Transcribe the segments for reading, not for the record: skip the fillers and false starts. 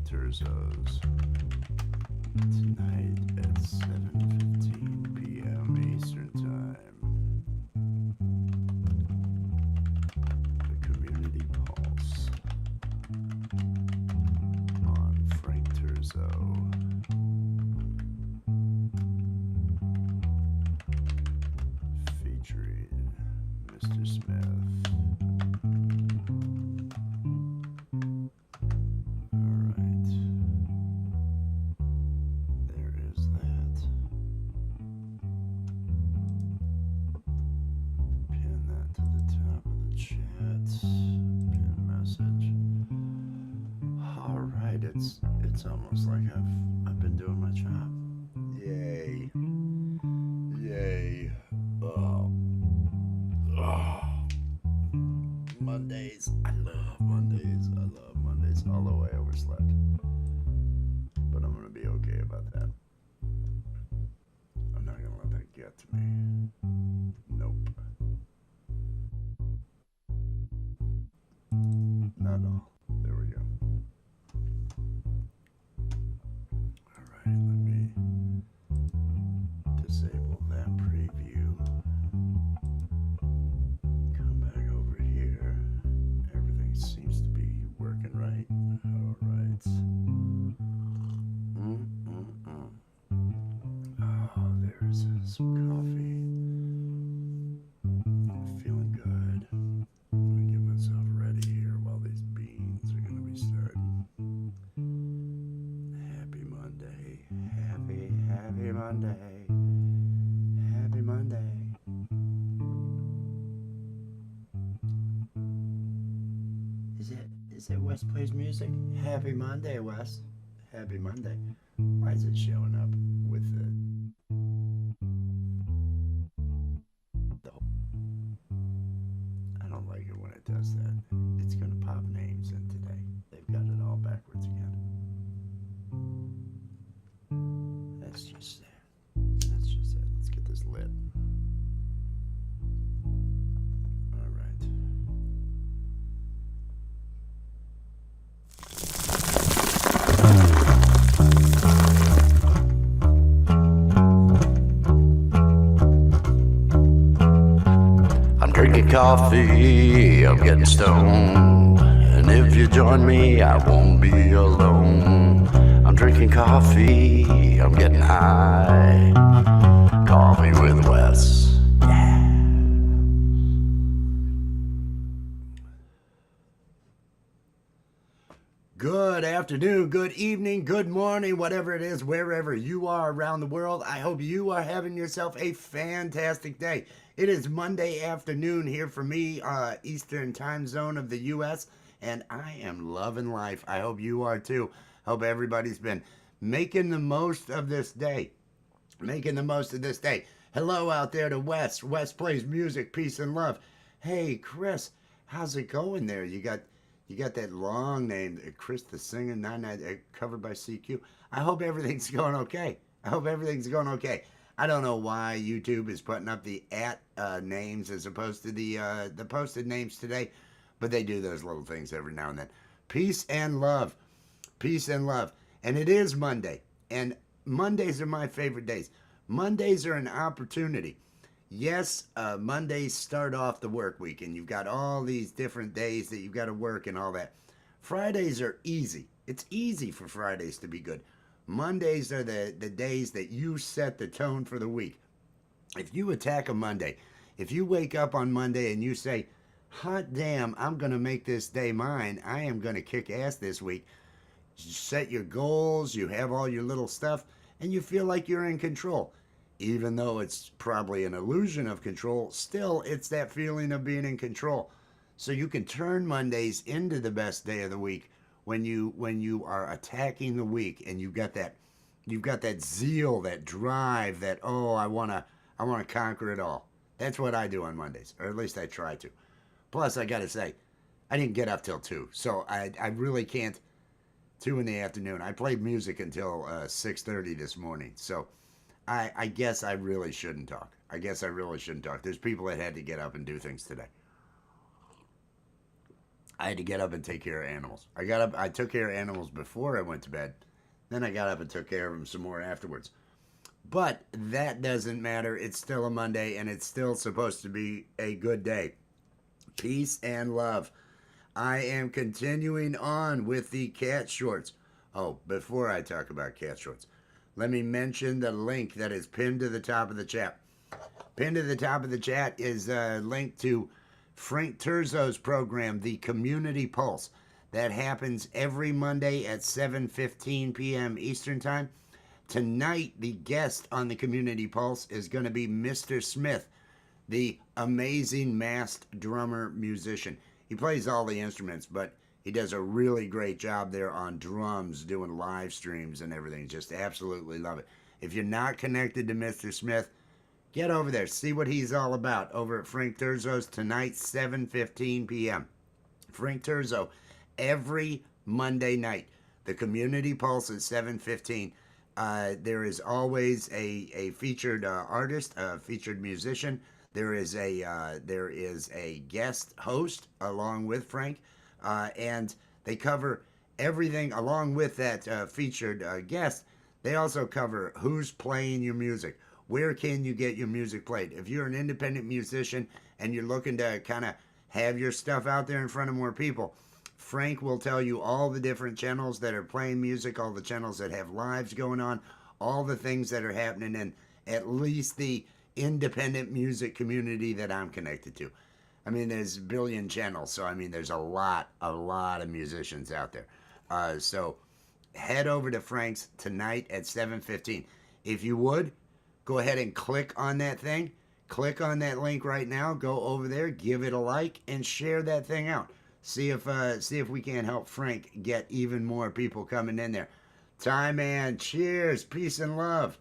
Terzos tonight at 7:15 p.m. Eastern Time. The Community Pulse on Frank Terzo. Featuring Mr. Smith. It's almost like I've been doing my job. Yay. Yay. Oh. Oh. Mondays. I love Mondays. I love Mondays. Although I overslept. But I'm gonna be okay about that. I'm not gonna let that get to me. Nope. Not at all. There we go. Alright, let me disable that preview. Come back over here. Everything seems to be working right. Alright. Oh, there's some coffee. Feeling good. Let me get myself ready here while these beans are going to be starting. Happy Monday. Happy Monday. Happy Monday. Is it Wes Plays Music? Happy Monday, Wes. Happy Monday. Why is it showing up with the... I don't like it when it does that. It's going to pop names in today. They've got it all backwards again. That's just it. That's just it. Let's get this lit. All right. I'm drinking coffee, I'm getting stoned. And if you join me, I won't be alone. I'm drinking coffee, I'm getting high. Coffee with Wes. Yeah. Good afternoon, good evening, good morning, whatever it is, wherever you are around the world. I hope you are having yourself a fantastic day. It is Monday afternoon here for me, Eastern time zone of the U.S., and I am loving life. I hope you are too. Hope everybody's been making the most of this day. Making the most of this day. Hello out there to Wes. Wes Plays Music, Peace and Love. Hey, Chris, how's it going there? You got that long name, Chris the Singer, covered by CQ. I hope everything's going okay. I hope everything's going okay. I don't know why YouTube is putting up the at names as opposed to the posted names today, but they do those little things every now and then. Peace and love. Peace and love. And it is Monday. And Mondays are my favorite days. Mondays are an opportunity. Yes, Mondays start off the work week, and you've got all these different days that you've got to work and all that. Fridays are easy. It's easy for Fridays to be good. Mondays are the days that you set the tone for the week. If you attack a Monday, if you wake up on Monday and you say, hot damn, I'm going to make this day mine. I am going to kick ass this week. You set your goals, you have all your little stuff, and you feel like you're in control. Even though it's probably an illusion of control, still it's that feeling of being in control. So you can turn Mondays into the best day of the week when you are attacking the week and you've got that zeal, that drive, that I wanna conquer it all. That's what I do on Mondays, or at least I try to. Plus, I gotta say, I didn't get up till 2, so I really can't. 2 in the afternoon. I played music until 6:30 this morning, so I guess I really shouldn't talk. There's people that had to get up and do things today. I had to get up and take care of animals. I got up, I took care of animals before I went to bed. Then I got up and took care of them some more afterwards. But that doesn't matter. It's still a Monday and it's still supposed to be a good day. Peace and love. I am continuing on with the cat shorts. Oh, before I talk about cat shorts, let me mention the link that is pinned to the top of the chat. Pinned to the top of the chat is a link to Frank Terzo's program, The Community Pulse. That happens every Monday at 7:15 p.m. Eastern Time. Tonight, the guest on the Community Pulse is going to be Mr. Smith, the amazing masked drummer musician. He plays all the instruments, but he does a really great job there on drums, doing live streams and everything. Just absolutely love it. If you're not connected to Mr. Smith, get over there. See what he's all about over at Frank Terzo's tonight, 7:15 p.m. Frank Terzo, every Monday night. The Community Pulse at 7:15. There is always a featured artist, a featured musician. There is a guest host along with Frank, and they cover everything along with that featured guest. They also cover who's playing your music, where can you get your music played. If you're an independent musician and you're looking to kind of have your stuff out there in front of more people, Frank will tell you all the different channels that are playing music, all the channels that have lives going on, all the things that are happening in at least the independent music community that I'm connected to. I mean, there's a billion channels, so I mean, there's a lot of musicians out there. So head over to Frank's tonight at 7:15. If you would, go ahead and click on that thing. Click on that link right now. Go over there, give it a like, and share that thing out. See if we can help Frank get even more people coming in there. Ty Man, cheers, peace and love.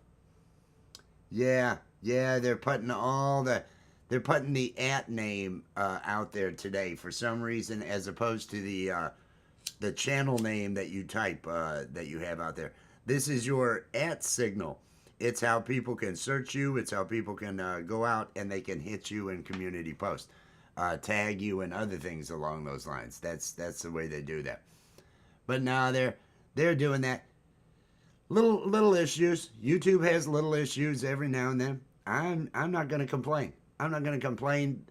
Yeah, they're putting the at name out there today for some reason, as opposed to the channel name that you type that you have out there. This is your at signal. It's how people can search you. It's how people can go out and they can hit you in community post. Tag you and other things along those lines. That's the way they do that. But now they're doing that. Little issues. YouTube has little issues every now and then. I'm not gonna complain. I'm not gonna complain.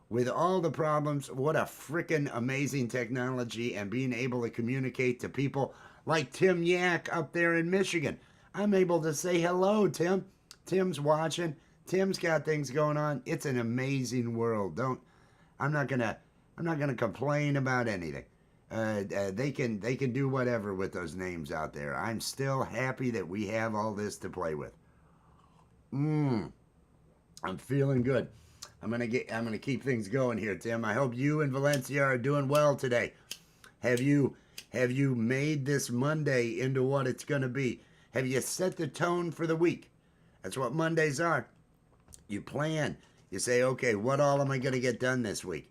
With all the problems, what a freaking amazing technology and being able to communicate to people like Tim Yak up there in Michigan. I'm able to say hello, Tim. Tim's watching. Tim's got things going on. It's an amazing world. I'm not gonna complain about anything. They can do whatever with those names out there. I'm still happy that we have all this to play with. I'm feeling good. I'm gonna keep things going here, Tim. I hope you and Valencia are doing well today. Have you made this Monday into what it's gonna be? Have you set the tone for the week? That's what Mondays are. You plan. You say, okay, what all am I going to get done this week?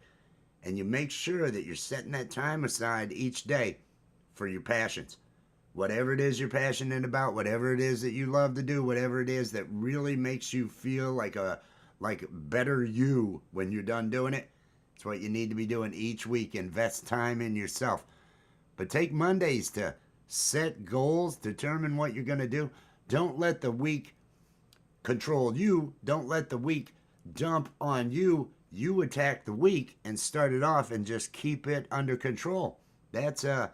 And you make sure that you're setting that time aside each day for your passions. Whatever it is you're passionate about, whatever it is that you love to do, whatever it is that really makes you feel like better you when you're done doing it, it's what you need to be doing each week. Invest time in yourself. But take Mondays to set goals, determine what you're going to do. Don't let the week control you. Don't let the week dump on you. You attack the week and start it off and just keep it under control. That's a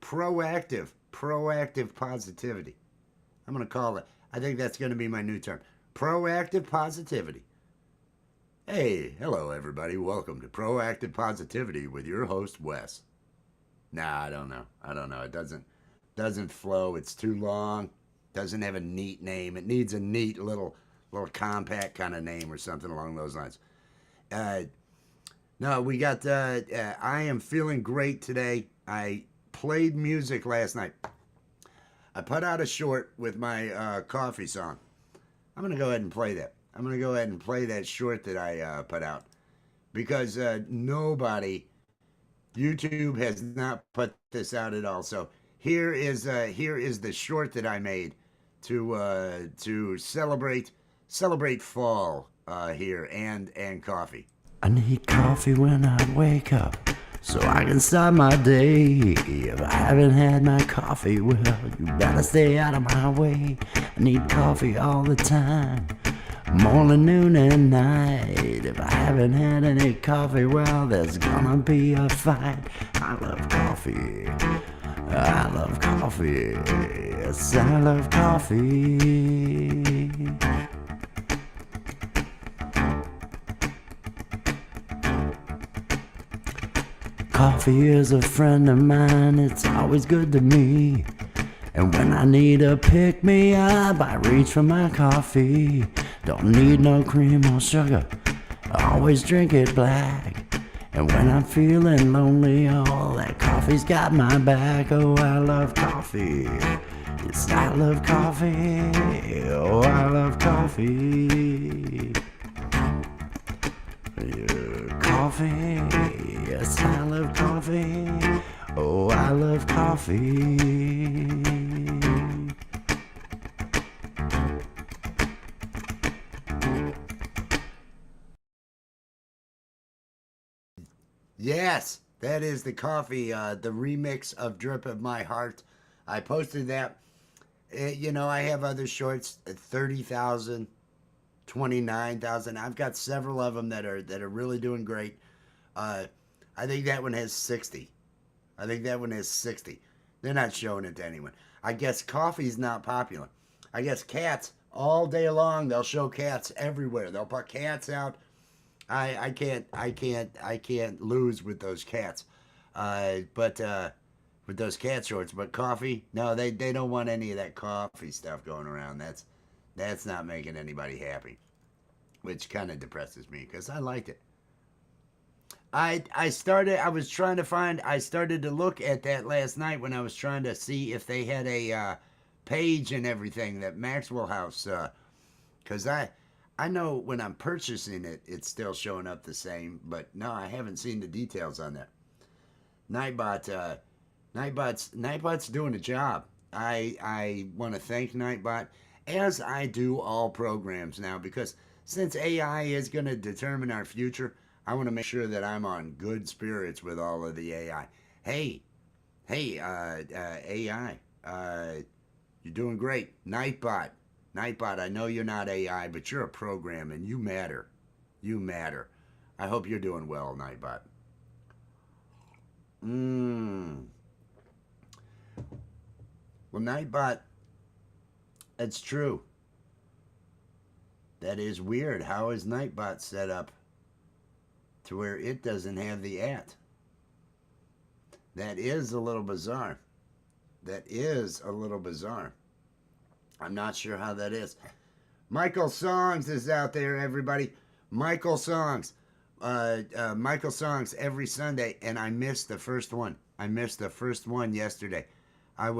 proactive positivity. I'm going to call it. I think that's going to be my new term. Proactive positivity. Hey, hello everybody. Welcome to Proactive Positivity with your host Wes. Nah, I don't know. It doesn't flow. It's too long. Doesn't have a neat name. It needs a neat little compact kind of name or something along those lines. No, we got. I am feeling great today. I played music last night. I put out a short with my coffee song. I'm gonna go ahead and play that. I'm gonna go ahead and play that short that I put out because nobody, YouTube has not put this out at all. So here is the short that I made to celebrate fall here and coffee. I need coffee when I wake up, so I can start my day. If I haven't had my coffee, well, you better stay out of my way. I need coffee all the time, morning, noon, and night. If I haven't had any coffee, well, there's gonna be a fight. I love coffee. I love coffee. Yes, I love coffee. Coffee is a friend of mine, it's always good to me. And when I need a pick-me-up, I reach for my coffee. Don't need no cream or sugar, I always drink it black. And when I'm feeling lonely, oh, that coffee's got my back. Oh, I love coffee. Yes, I love coffee. Oh, I love coffee. Coffee, yes, I love coffee. Oh, I love coffee. Yes, that is the coffee, the remix of Drip of My Heart. I posted that. I have other shorts at 30,000. 29,000. I've got several of them that are really doing great. I think that one has 60. I think that one has 60. They're not showing it to anyone. I guess coffee's not popular. I guess cats all day long they'll show cats everywhere. They'll put cats out. I can't lose with those cats. But with those cat shorts, but coffee, no, they don't want any of that coffee stuff going around. That's not making anybody happy, which kind of depresses me because I liked it. I started to look at that last night when I was trying to see if they had a page and everything that Maxwell House, because I know when I'm purchasing it, it's still showing up the same, but no, I haven't seen the details on that. Nightbot's doing a job. I want to thank Nightbot, as I do all programs now, because since AI is going to determine our future, I want to make sure that I'm on good spirits with all of the AI. AI, you're doing great. Nightbot, I know you're not AI, but you're a program and you matter. You matter. I hope you're doing well, Nightbot. Well, Nightbot, it's true. That is weird. How is Nightbot set up to where it doesn't have the at? That is a little bizarre. That is a little bizarre. I'm not sure how that is. Michael Songs is out there, everybody. Michael Songs. Michael Songs every Sunday, and I missed the first one. I missed the first one yesterday. I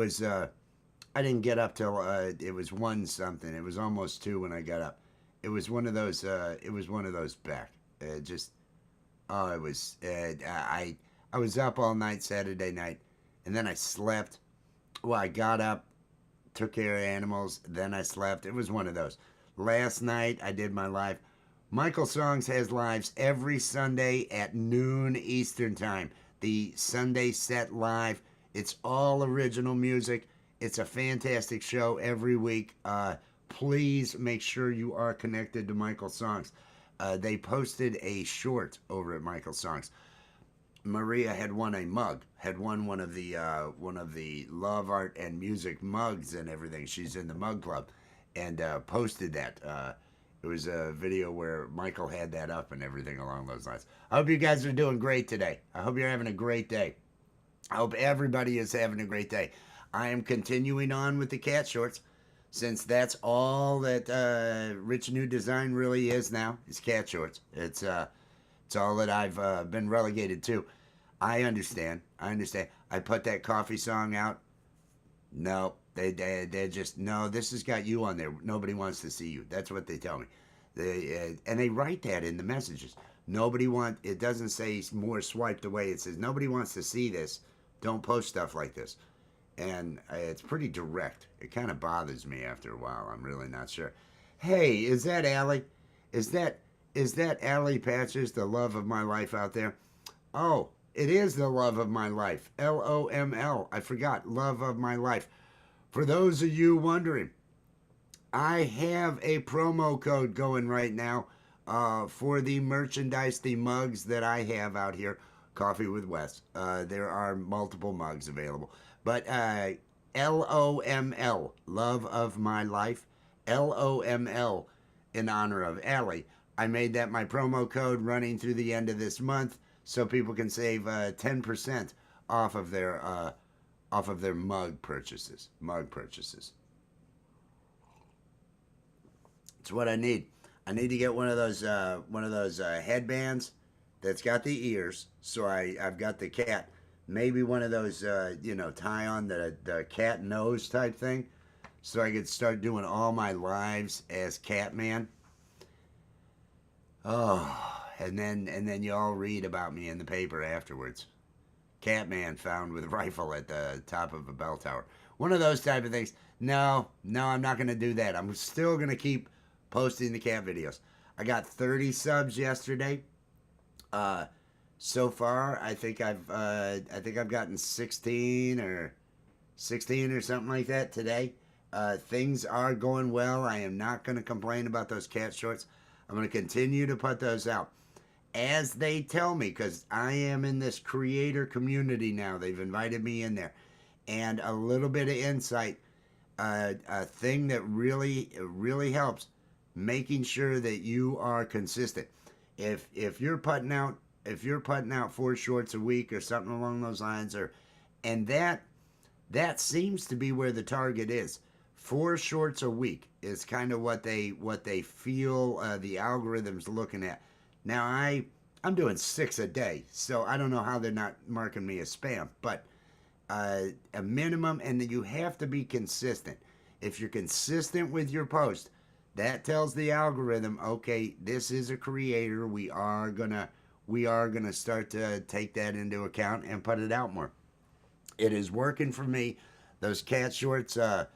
didn't get up till it was 1 something. It was almost 2 when I got up. It was one of those. It was one of those back. Just oh, it was. I was up all night Saturday night, and then I slept. Well, I got up, took care of animals, then I slept. It was one of those. Last night I did my live. Michael Songs has lives every Sunday at noon Eastern Time. The Sunday Set Live. It's all original music. It's a fantastic show every week. Please make sure you are connected to Michael Songs. They posted a short over at Michael Songs. Maria had won a mug, had won one of the Love Art and Music mugs and everything. She's in the mug club, and posted that. It was a video where Michael had that up and everything along those lines. I hope you guys are doing great today. I hope you're having a great day. I hope everybody is having a great day. I am continuing on with the cat shorts, since that's all that Rich New Design really is now, is cat shorts. It's all that I've been relegated to. I understand. I put that coffee song out. No, they just, no, this has got you on there. Nobody wants to see you. That's what they tell me. And they write that in the messages. It doesn't say more swiped away. It says, nobody wants to see this. Don't post stuff like this. And it's pretty direct. It kind of bothers me after a while. I'm really not sure. Hey, is that Allie? Is that Allie Patches, the love of my life out there? Oh, It is the love of my life. LOML. I forgot. Love of my life. For those of you wondering, I have a promo code going right now for the merchandise, the mugs that I have out here. Coffee with Wes. There are multiple mugs available. But LOML, love of my life. LOML in honor of Allie. I made that my promo code running through the end of this month so people can save 10% off of their mug purchases. Mug purchases. It's what I need. I need to get one of those headbands that's got the ears. So I've got the cat. Maybe one of those tie on the cat nose type thing, so I could start doing all my lives as Catman. Oh, and then you all read about me in the paper afterwards. Catman found with rifle at the top of a bell tower. One of those type of things. No, I'm not going to do that. I'm still going to keep posting the cat videos. I got 30 subs yesterday. So far, I think I've gotten 16 or something like that today. Things are going well. I am not going to complain about those cat shorts. I'm going to continue to put those out as they tell me, because I am in this creator community now. They've invited me in there, and a little bit of insight, a thing that really helps, making sure that you are consistent. If you're putting out 4 shorts a week or something along those lines, and that seems to be where the target is. 4 shorts a week is kind of what they feel the algorithm's looking at. Now I'm doing 6 a day, so I don't know how they're not marking me as spam, but a minimum, and then you have to be consistent. If you're consistent with your post, that tells the algorithm, okay, this is a creator. We are gonna start to take that into account and put it out more. It is working for me. Those cat shorts, I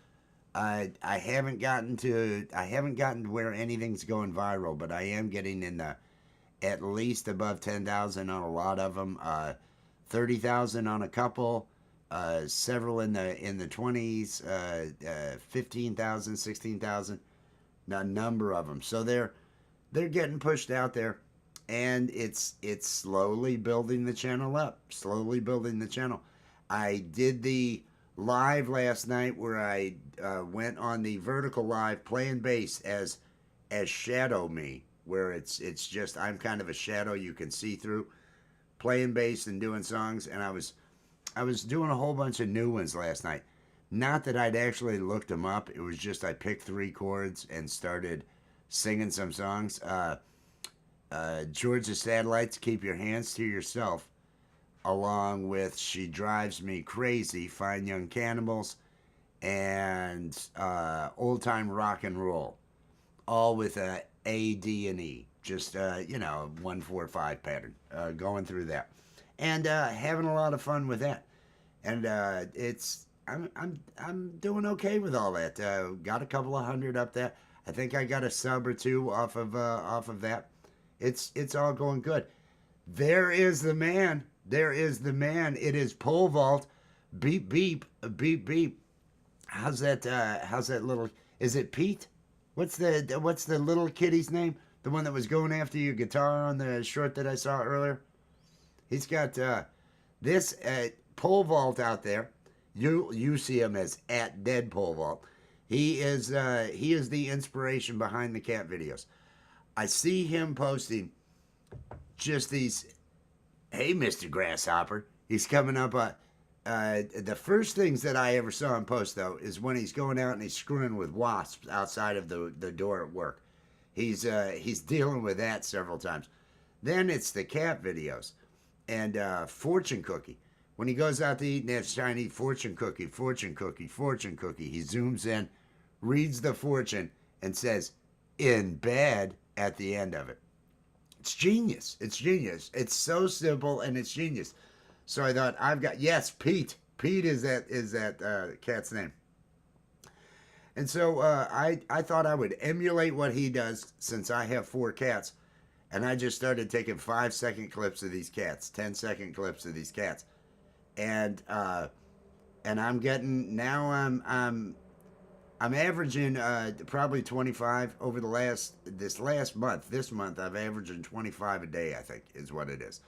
haven't gotten to where anything's going viral, but I am getting in the at least above 10,000 on a lot of them, 30,000 on a couple, several in the 20s, 15,000, 16,000, a number of them. So they're getting pushed out there, and it's slowly building the channel up, slowly building the channel. I did the live last night where I went on the vertical live playing bass as Shadow Me, where it's just I'm kind of a shadow you can see through, playing bass and doing songs. And I was doing a whole bunch of new ones last night. Not that I'd actually looked them up. It was just I picked 3 chords and started singing some songs. Georgia Satellites, Keep Your Hands to Yourself, along with She Drives Me Crazy, Fine Young Cannibals, and Old Time Rock and Roll, all with a D, and E, just 1-4-5 pattern, going through that, and having a lot of fun with that, and I'm doing okay with all that. Got a couple of hundred up there. I think I got a sub or 2 off of that. It's all going good. There is the man. There is the man. It is pole vault. Beep beep beep beep. How's that little? Is it Pete? What's the little kitty's name? The one that was going after your guitar on the short that I saw earlier. He's got this pole vault out there. You see him as at Dead Pole Vault. He is the inspiration behind the cat videos. I see him posting just these. Hey, Mr. Grasshopper. He's coming up. The first things that I ever saw him post, though, is when he's going out and he's screwing with wasps outside of the door at work. He's dealing with that several times. Then it's the cat videos and fortune cookie. When he goes out to eat and has trying to eat fortune cookie, fortune cookie, fortune cookie, he zooms in, reads the fortune, and says, "In bed" at the end of it. It's genius. It's genius. It's so simple and it's genius. So I thought yes, Pete. Pete is that cat's name. And so I thought I would emulate what he does, since I have 4 cats, And I just started taking 5 second clips of these cats, 10 second clips of these cats, and I'm getting now. I'm averaging probably 25 over the last month. This month I've averaging 25 a day. I think is what it is.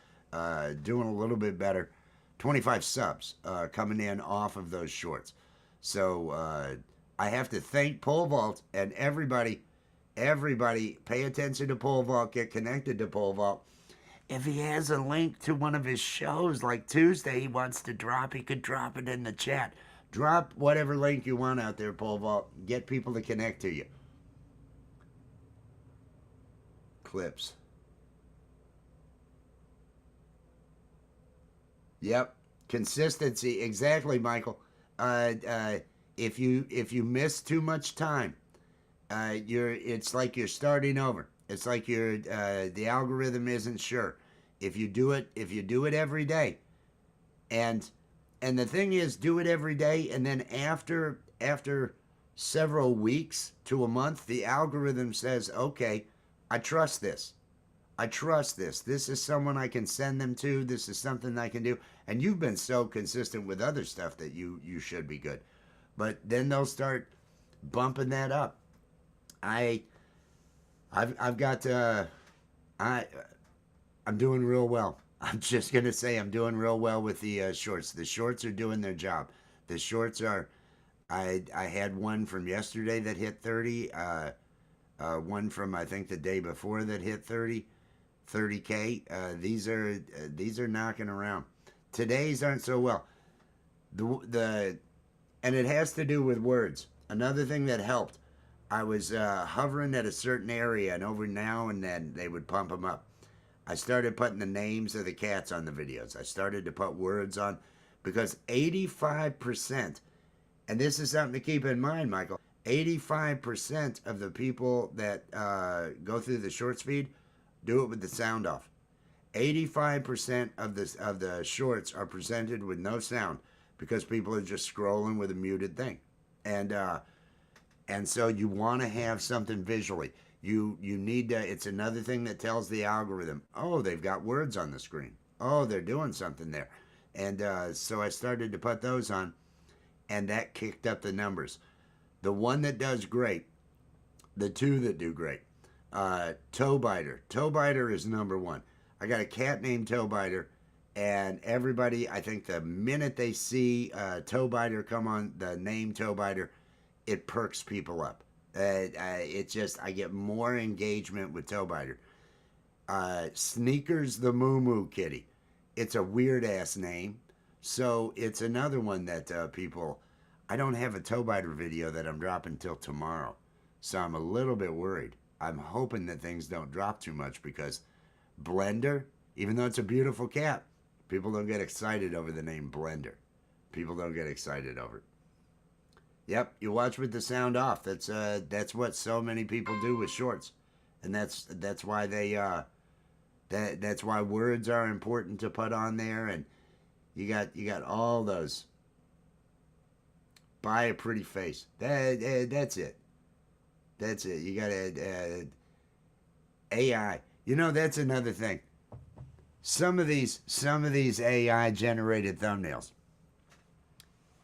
Doing a little bit better. 25 subs coming in off of those shorts. So I have to thank Pole Vault and everybody. Everybody, pay attention to Pole Vault. Get connected to Pole Vault. If he has a link to one of his shows, like Tuesday, he wants to drop, he could drop it in the chat. Drop whatever link you want out there, Pole Vault. Get people to connect to you. Clips. Yep. Consistency. Exactly, Michael. If you miss too much time, it's like you're starting over. It's like the algorithm isn't sure. If you do it every day, and the thing is, do it every day, and then after several weeks to a month, the algorithm says, okay, I trust this. I trust this. This is someone I can send them to. This is something I can do. And you've been so consistent with other stuff that you should be good. But then they'll start bumping that up. I I've got I I'm doing real well. I'm just gonna say I'm doing real well with the shorts. The shorts are doing their job. The shorts are. I had one from yesterday that hit 30. One from I think the day before that hit 30K. These are knocking around. Today's aren't so well. The and it has to do with words. Another thing that helped. I was hovering at a certain area, and over now and then they would pump them up. I started putting the names of the cats on the videos. I started to put words on because 85%, and this is something to keep in mind, Michael. 85% of the people that go through the short speed do it with the sound off. 85% of the shorts are presented with no sound because people are just scrolling with a muted thing, and so you want to have something visually. You need to. It's another thing that tells the algorithm, oh, they've got words on the screen. Oh, they're doing something there, and so I started to put those on, and that kicked up the numbers. The one that does great, the two that do great, Toe Biter. Toe Biter is number one. I got a cat named Toe Biter, and everybody, I think the minute they see Toe Biter come on, the name Toe Biter, it perks people up. It just, I get more engagement with Toe Biter. Sneakers the Moo Moo Kitty. It's a weird ass name. So it's another one that people, I don't have a Toe Biter video that I'm dropping till tomorrow. So I'm a little bit worried. I'm hoping that things don't drop too much because Blender, even though it's a beautiful cat, people don't get excited over the name Blender. People don't get excited over it. Yep, you watch with the sound off. That's what so many people do with shorts, and that's why that's why words are important to put on there. And you got all those. Buy a pretty face. That's it. That's it. You got AI. You know, that's another thing. Some of these AI generated thumbnails.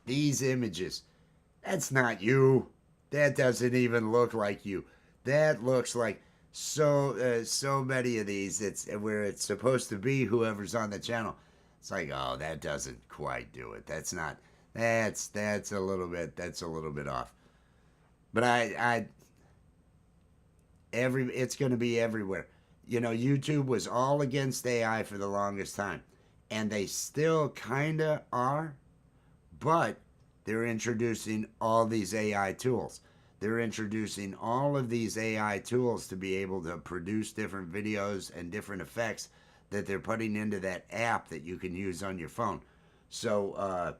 These images, that's not you. That doesn't even look like you. That looks like so many of these. It's where it's supposed to be whoever's on the channel. It's like, oh, that doesn't quite do it. That's not. That's a little bit off. But it's going to be everywhere. You know, YouTube was all against AI for the longest time, and they still kind of are, but they're introducing all these AI tools. They're introducing all of these AI tools to be able to produce different videos and different effects that they're putting into that app that you can use on your phone. So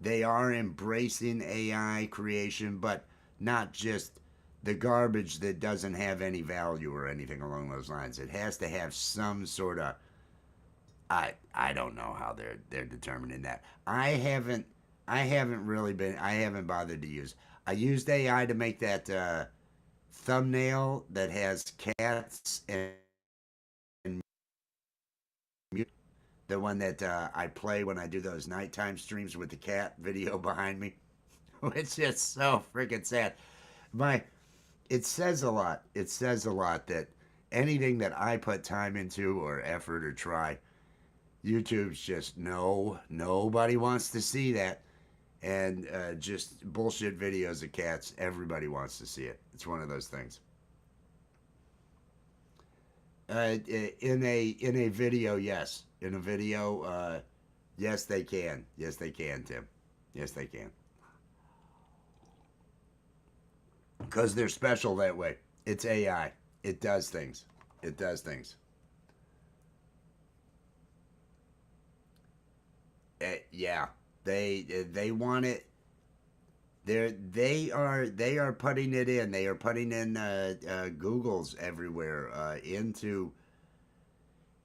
they are embracing AI creation, but not just the garbage that doesn't have any value or anything along those lines. It has to have some sort of. I don't know how they're determining that. I haven't bothered to use. I used AI to make that thumbnail that has cats and The one that I play when I do those nighttime streams with the cat video behind me. It's just so freaking sad. My It says a lot. It says a lot that anything that I put time into or effort or try, YouTube's just no, nobody wants to see that. And just bullshit videos of cats. Everybody wants to see it. It's one of those things. In a video, yes. In a video, yes they can. Yes they can, Tim. Yes they can. Because they're special that way. It's AI. It does things. It does things. Yeah, they want it. They are putting it in. They are putting in Google's everywhere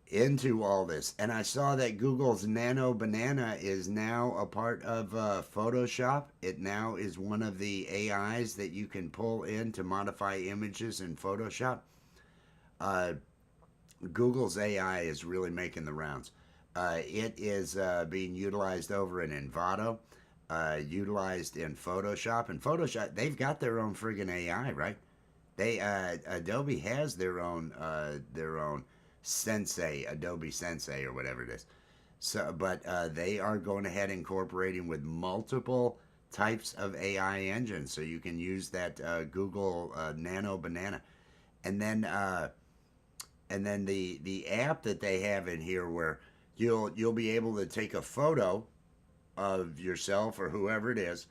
into all this. And I saw that Google's Nano Banana is now a part of Photoshop. It now is one of the AIs that you can pull in to modify images in Photoshop. Uh, Google's AI is really making the rounds. It is being utilized over in Envato, utilized in Photoshop. And Photoshop, they've got their own friggin' AI, right? They Adobe has their own Sensei, Adobe Sensei or whatever it is. So, but they are going ahead incorporating with multiple types of AI engines, so you can use that Google Nano Banana, and then the app that they have in here where you'll be able to take a photo of yourself or whoever it is,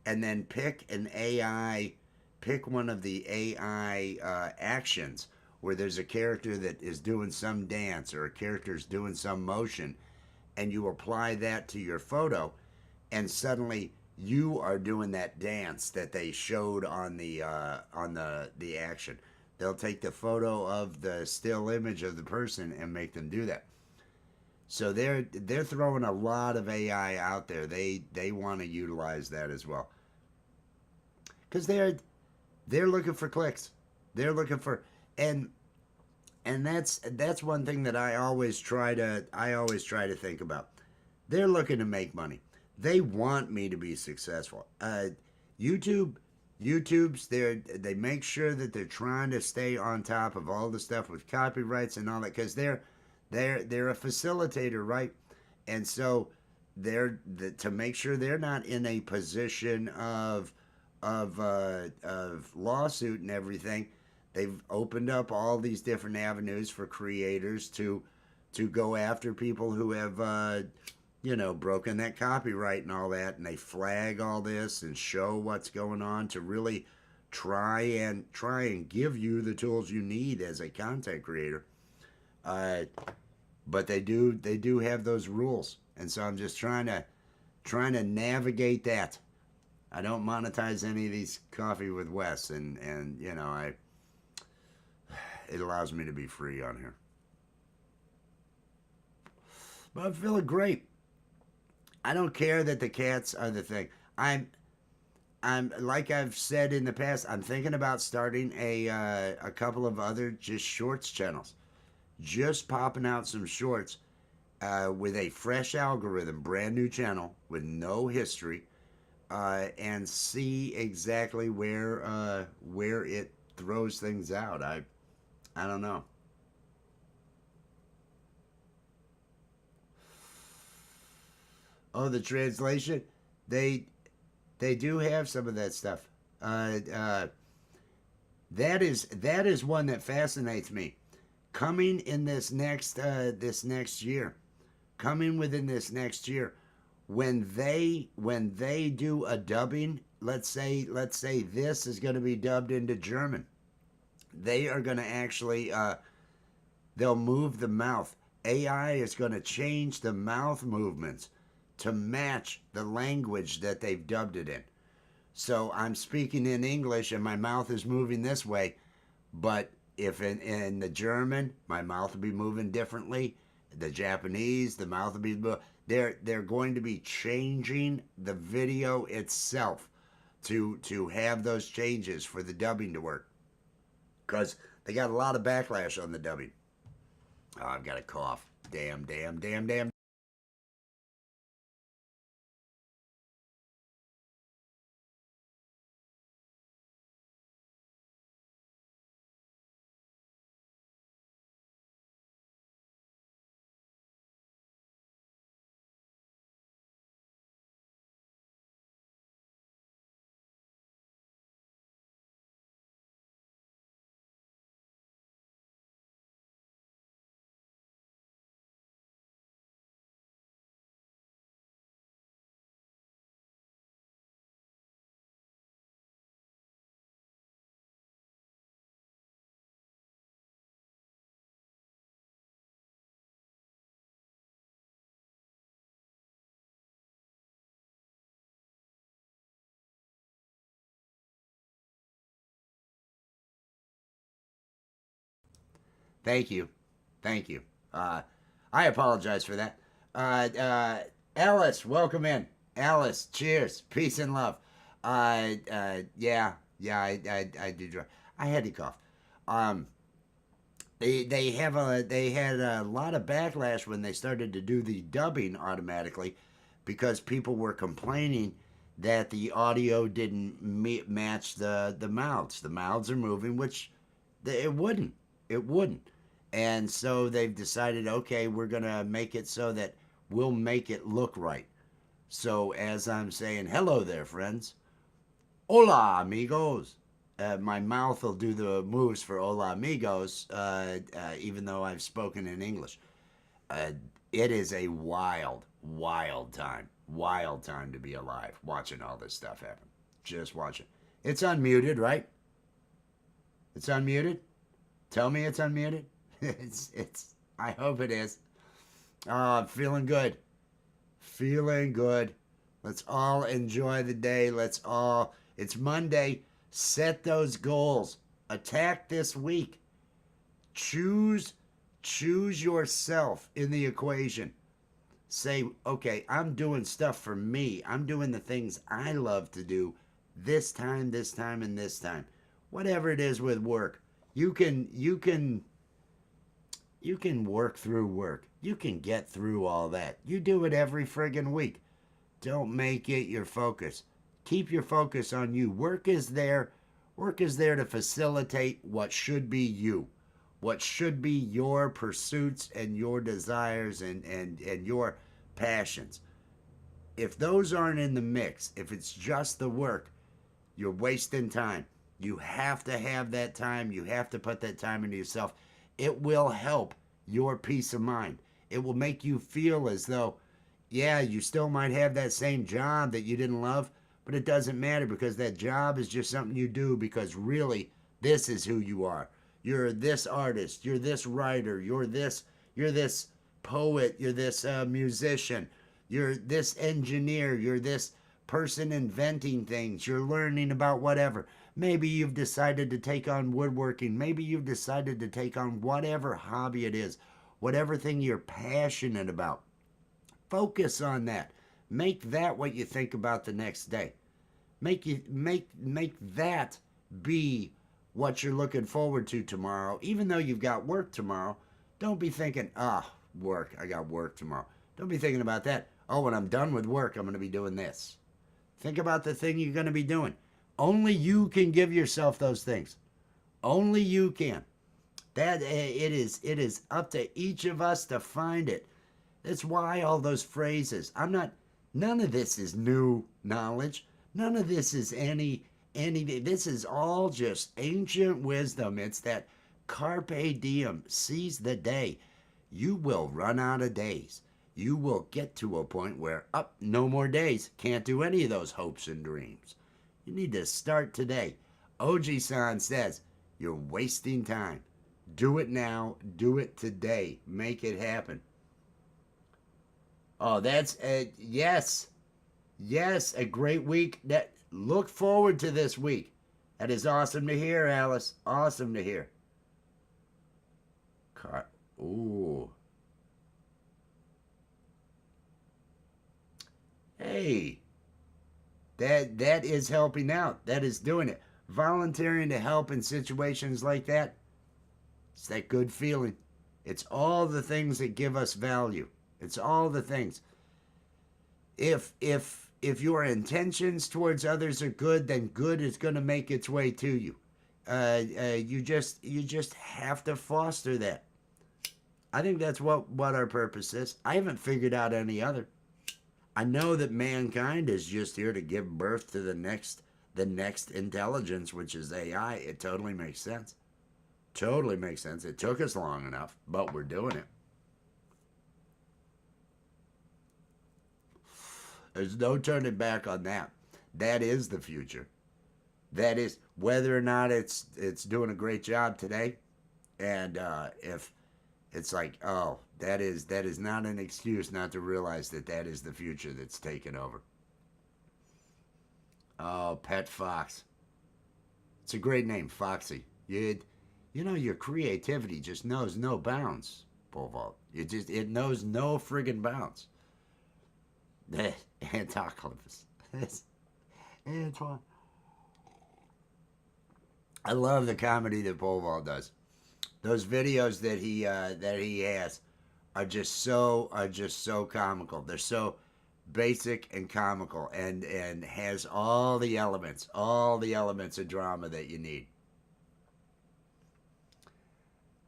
and then pick one of the AI actions where there's a character that is doing some dance or a character's doing some motion, and you apply that to your photo, and suddenly you are doing that dance that they showed on the action. They'll take the photo of the still image of the person and make them do that. So they're throwing a lot of AI out there. They want to utilize that as well because they're looking for clicks. They're looking for and that's one thing that I always try to think about. They're looking to make money. They want me to be successful. YouTube they make sure that they're trying to stay on top of all the stuff with copyrights and all that because they're a facilitator, right? And so to make sure they're not in a position of lawsuit and everything. They've opened up all these different avenues for creators to go after people who have broken that copyright and all that, and they flag all this and show what's going on to really try and give you the tools you need as a content creator. But they do have those rules, and so I'm just trying to navigate that. I don't monetize any of these coffee with Wes, and it allows me to be free on here. But I'm feeling great. I don't care that the cats are the thing. I'm like I've said in the past. I'm thinking about starting a couple of other just shorts channels, just popping out some shorts with a fresh algorithm, brand new channel with no history, and see exactly where it throws things out. I don't know. Oh, the translation, they they do have some of that stuff. That is one that fascinates me. Coming in this next year, coming within this next year, when they do a dubbing, let's say this is going to be dubbed into German. They are going to actually they'll move the mouth. AI is going to change the mouth movements to match the language that they've dubbed it in. So I'm speaking in English and my mouth is moving this way, but if in the German, my mouth will be moving differently. The Japanese, the mouth will be they're going to be changing the video itself to have those changes for the dubbing to work because they got a lot of backlash on the dubbing. Oh, I've got a cough. Damn, damn, damn, damn. Thank you. Thank you. I apologize for that. Alice, welcome in. Alice, cheers. Peace and love. Yeah, I do drive. I had to cough. Um, they had a lot of backlash when they started to do the dubbing automatically because people were complaining that the audio didn't match the mouths. The mouths are moving, which it wouldn't. It wouldn't. And so they've decided, okay, we're gonna make it so that we'll make it look right. So as I'm saying, hello there, friends. Hola, amigos. My mouth will do the moves for hola, amigos, even though I've spoken in English. Uh, it is a wild, wild time. Wild time to be alive watching all this stuff happen. Just watching. It's unmuted, right? It's unmuted? Tell me it's unmuted. I hope it is. Feeling good. Feeling good. Let's all enjoy the day. It's Monday. Set those goals. Attack this week. Choose, choose yourself in the equation. Say, okay, I'm doing stuff for me. I'm doing the things I love to do this time, and this time. Whatever it is with work. You can work through work. You can get through all that. You do it every friggin' week. Don't make it your focus. Keep your focus on you. Work is there. Work is there to facilitate what should be you. What should be your pursuits and your desires and your passions. If those aren't in the mix, if it's just the work, you're wasting time. You have to have that time. You have to put that time into yourself. It will help your peace of mind. It will make you feel as though, yeah, you still might have that same job that you didn't love, but it doesn't matter because that job is just something you do because really this is who you are. You're this artist, you're this writer, you're this poet, you're this musician, you're this engineer, you're this person inventing things, you're learning about whatever. Maybe you've decided to take on woodworking. Maybe you've decided to take on whatever hobby it is, whatever thing you're passionate about. Focus on that. Make that what you think about the next day. Make that be what you're looking forward to tomorrow. Even though you've got work tomorrow, don't be thinking, work, I got work tomorrow. Don't be thinking about that. Oh, when I'm done with work, I'm going to be doing this. Think about the thing you're going to be doing. Only you can give yourself those things. Only you can. It is up to each of us to find it. That's why all those phrases. None of this is new knowledge. None of this is any this is all just ancient wisdom. It's that carpe diem, seize the day. You will run out of days. You will get to a point where no more days. Can't do any of those hopes and dreams. You need to start today. Oji-san says, you're wasting time. Do it now. Do it today. Make it happen. Oh, that's yes. Yes, a great week. Look forward to this week. That is awesome to hear, Alice. Awesome to hear. Ooh. Hey, that is helping out. That is doing it. Volunteering to help in situations like that. It's that good feeling. It's all the things that give us value. It's all the things. If your intentions towards others are good, then good is going to make its way to you. You just have to foster that. I think that's what our purpose is. I haven't figured out any other. I know that mankind is just here to give birth to the next intelligence, which is AI. It totally makes sense. Totally makes sense. It took us long enough, but we're doing it. There's no turning back on that. That is the future. That is whether or not it's doing a great job today, and if it's like, oh, that is not an excuse not to realize that is the future that's taken over. Oh, Pet Fox. It's a great name, Foxy. Your creativity just knows no bounds, pole vault. It knows no friggin' bounds. Antiochus. Antoine. I love the comedy that pole vault does. Those videos that he has are just so comical. They're so basic and comical, and has all the elements of drama that you need.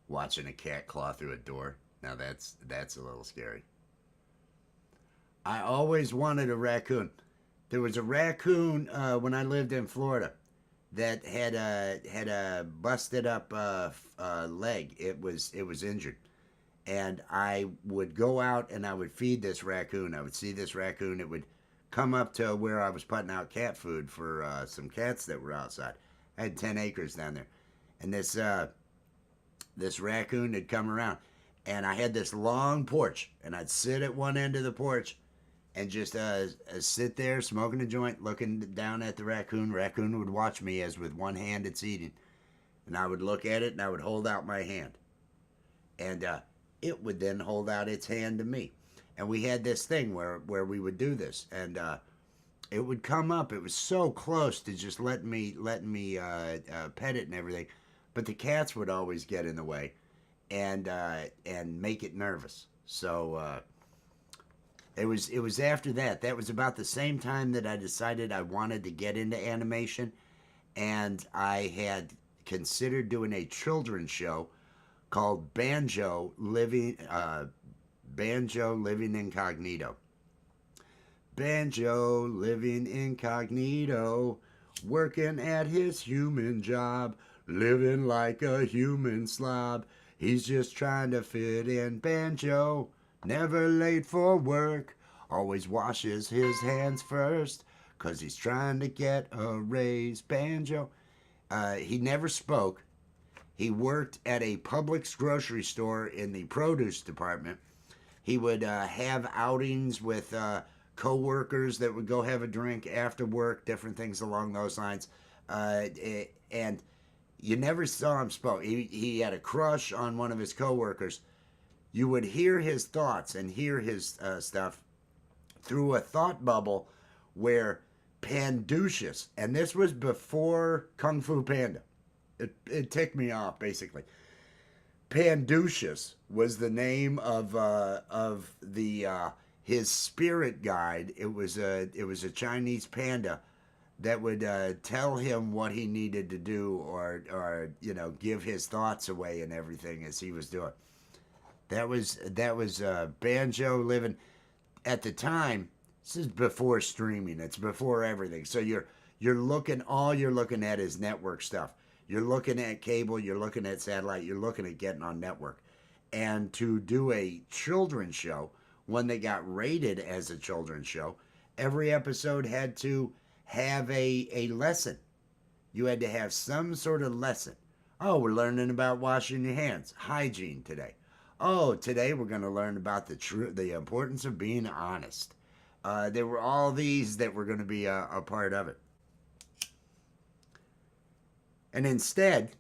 Watching a cat claw through a door. Now that's a little scary. I always wanted a raccoon. There was a raccoon when I lived in Florida that had a busted up leg. It was injured, and I would go out and I would feed this raccoon. I would see this raccoon. It would come up to where I was putting out cat food for some cats that were outside. I had 10 acres down there, and this raccoon had come around, and I had this long porch, and I'd sit at one end of the porch and just sit there smoking a joint, looking down at the raccoon. Raccoon would watch me as with one hand it's eating, and I would look at it and I would hold out my hand, and it would then hold out its hand to me, and we had this thing where we would do this, and it would come up. It was so close to just letting me pet it and everything, but the cats would always get in the way, and make it nervous. So it was after that. That was about the same time that I decided I wanted to get into animation, and I had considered doing a children's show called Banjo Living Incognito. Banjo living incognito, working at his human job, living like a human slob. He's just trying to fit in. Banjo, never late for work, always washes his hands first, 'cause he's trying to get a raise. Banjo. He never spoke. He worked at a Publix grocery store in the produce department. He would have outings with co-workers that would go have a drink after work, different things along those lines. And you never saw him spoke. He had a crush on one of his co-workers. You would hear his thoughts and hear his stuff through a thought bubble where Panducius, and this was before Kung Fu Panda. It ticked me off, basically. Panducius was the name of the his spirit guide. It was a Chinese panda that would tell him what he needed to do, or give his thoughts away and everything as he was doing. That was Banjo living at the time. This is before streaming. It's before everything. So all you're looking at is network stuff. You're looking at cable, you're looking at satellite, you're looking at getting on network. And to do a children's show, one that got rated as a children's show, every episode had to have a lesson. You had to have some sort of lesson. Oh, we're learning about washing your hands, hygiene today. Oh, today we're going to learn about the importance of being honest. There were all these that were going to be a part of it. And instead,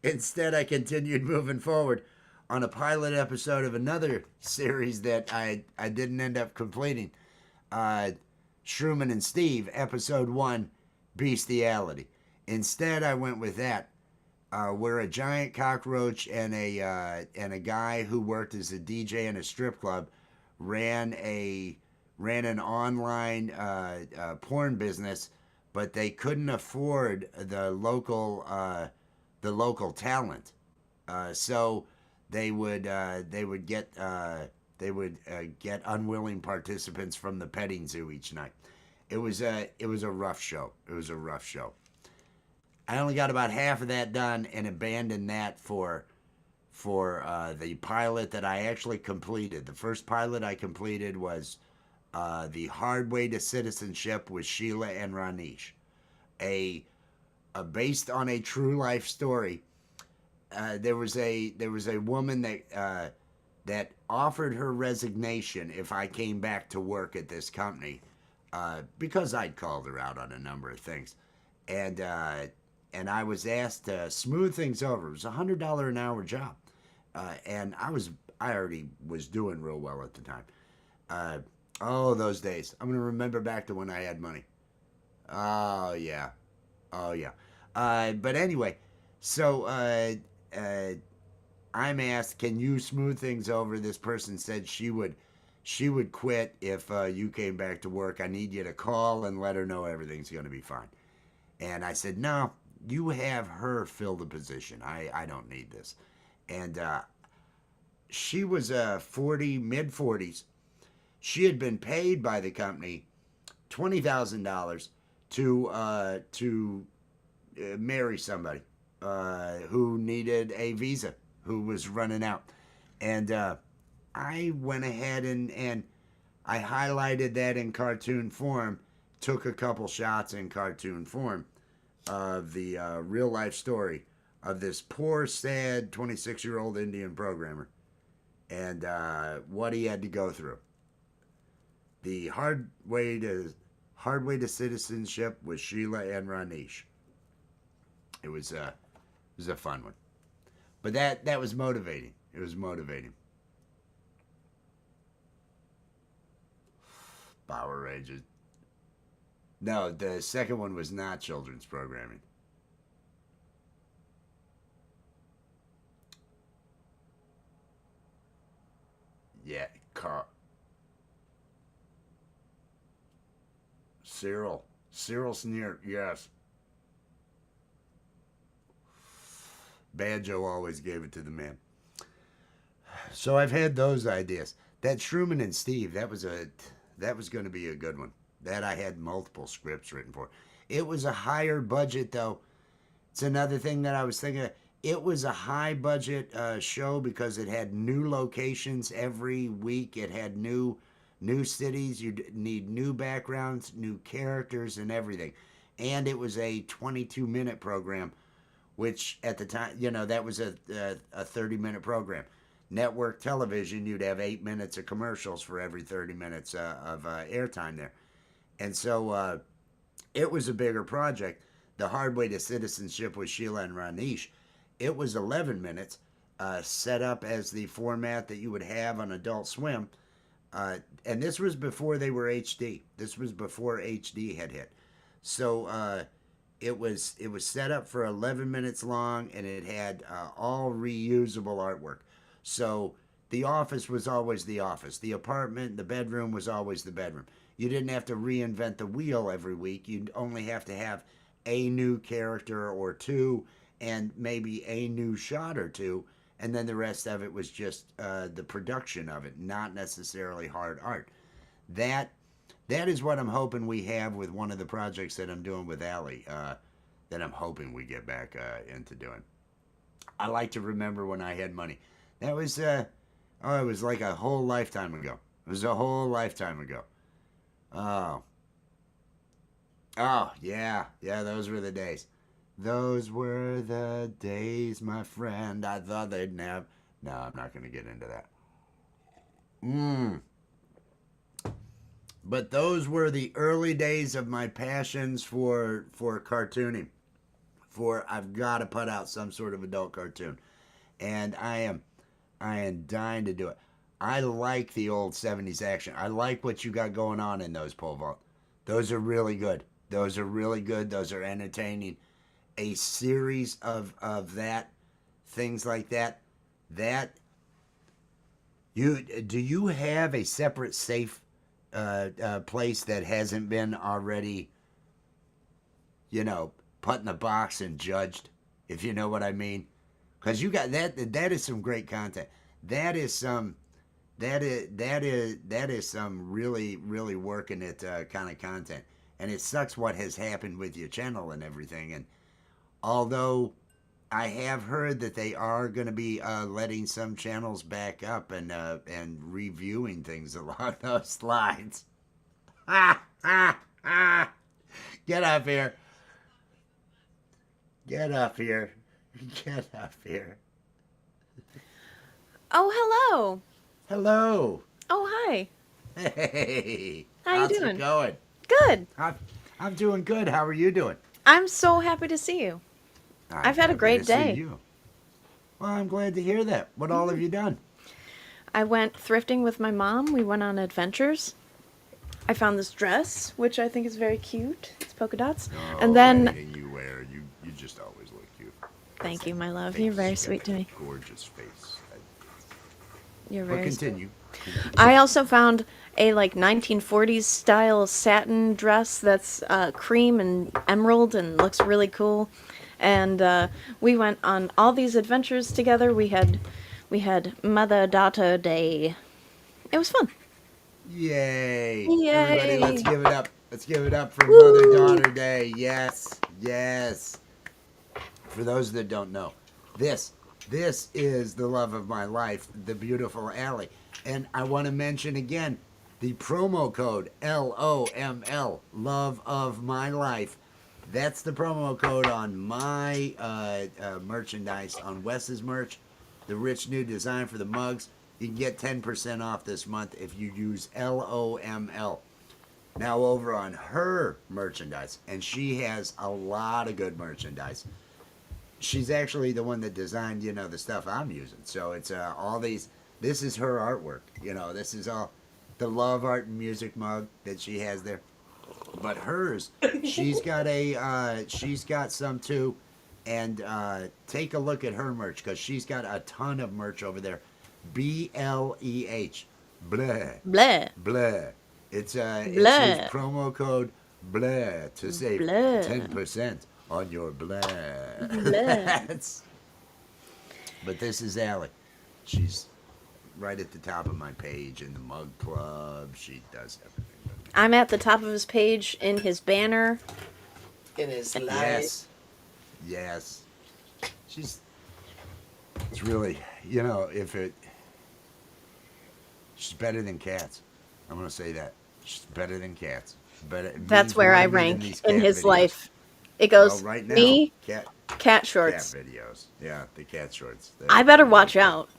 I continued moving forward on a pilot episode of another series that I didn't end up completing. Shroomin' and Steve, episode 1, Bestiality. Instead, I went with that, where a giant cockroach and a guy who worked as a DJ in a strip club ran an online porn business, but they couldn't afford the local talent, so they would get unwilling participants from the petting zoo each night. It was a rough show. I only got about half of that done and abandoned that for the pilot that I actually completed. The first pilot I completed was The Hard Way to Citizenship with Sheila and Ranish, based on a true life story. There was a woman that offered her resignation if I came back to work at this company, because I'd called her out on a number of things, and and I was asked to smooth things over. It was $100 an hour job, and I already was doing real well at the time. Uh, oh, those days! I'm gonna remember back to when I had money. Oh yeah, oh yeah. But anyway, so uh, I'm asked, can you smooth things over? This person said she would quit if you came back to work. I need you to call and let her know everything's going to be fine. And I said, no, you have her fill the position. I don't need this. And she was 40, mid 40s. She had been paid by the company $20,000 to marry somebody who needed a visa, who was running out. And I went ahead and I highlighted that in cartoon form, took a couple shots in cartoon form of the real life story of this poor, sad 26-year-old Indian programmer and what he had to go through. The hard way to citizenship with Sheila and Ranish. It was a fun one, but that was motivating. It was motivating. Power Rangers. No, the second one was not children's programming. Yeah, Cyril Sneer. Yes, Banjo always gave it to the man. So I've had those ideas. That Shrooman and Steve, that was going to be a good one. That I had multiple scripts written for. It was a higher budget though. It's another thing that I was thinking of. It was a high budget show because it had new locations every week. It had new cities. You need new backgrounds, new characters, and everything. And it was a 22-minute program, which at the time, that was a 30-minute program. Network television, you'd have 8 minutes of commercials for every 30 minutes of airtime there. And so it was a bigger project. The Hard Way to Citizenship with Sheila and Ranish, it was 11 minutes, set up as the format that you would have on Adult Swim. And this was before they were HD. This was before HD had hit. So it was set up for 11 minutes long, and it had all reusable artwork. So the office was always the office. The apartment, the bedroom was always the bedroom. You didn't have to reinvent the wheel every week. You'd only have to have a new character or two and maybe a new shot or two. And then the rest of it was just the production of it, not necessarily hard art. That that is what I'm hoping we have with one of the projects that I'm doing with Allie, that I'm hoping we get back into doing. I like to remember when I had money. That was, it was like a whole lifetime ago. It was a whole lifetime ago. Oh, yeah, those were the days. Those were the days, my friend. I thought they'd nap. No, I'm not going to get into that. Mmm. But those were the early days of my passions for cartooning. For I've got to put out some sort of adult cartoon, and I am dying to do it. I like the old 70s action. I like what you got going on in those pole vault. Those are really good. Those are really good. Those are entertaining. A series of that, things like that. That do you have a separate safe place that hasn't been already, put in a box and judged, if you know what I mean? Because you got that. That is some great content. That is some. That is some really really working it kind of content. And it sucks what has happened with your channel and everything. And although I have heard that they are going to be letting some channels back up and reviewing things along those lines. Ha ha ha! Get up here! Get up here! Get up here! Oh, hello. Hello! Oh, hi. Hey! How you How's it doing? going? Good. I'm, I'm doing good. How are you doing? I'm so happy to see you. I've had a great day. You. Well, I'm glad to hear that. What all have you done? I went thrifting with my mom. We went on adventures. I found this dress, which I think is very cute. It's polka dots. And Oh, then, anything you wear, you just always look cute. thank you, my love. Face, You're very you got sweet to that me. gorgeous face. You're But very sweet. continue. I also found a like 1940s style satin dress that's cream and emerald and looks really cool. And we went on all these adventures together. We had Mother Daughter Day. It was fun. Yay! Everybody, let's Yay! give it up. Let's give it up for Mother Woo! Daughter Day. Yes, yes. For those that don't know, this this is the love of my life, the beautiful Allie. And I want to mention again the promo code LOML, love of my life. That's the promo code on my merchandise, on Wes's merch, the rich new design for the mugs. You can get 10% off this month if you use LOML. Now over on her merchandise, and she has a lot of good merchandise. She's actually the one that designed, the stuff I'm using. So it's all these. This is her artwork. This is all the love art and music mug that she has there. But hers, she's got some too, and take a look at her merch because she's got a ton of merch over there. BLEH, bleh, Blah. bleh. It says Blah. promo code bleh to save Blah. 10% on your bleh. Blah. But this is Allie. She's right at the top of my page in the mug club. She does everything. I'm at the top of his page in his banner. In his life. Yes. Yes. It's really, she's better than cats. I'm going to say that. She's better than cats. That's where I rank in his life. It goes right now, me, cat cat shorts. videos. Yeah, the cat shorts. I better watch out.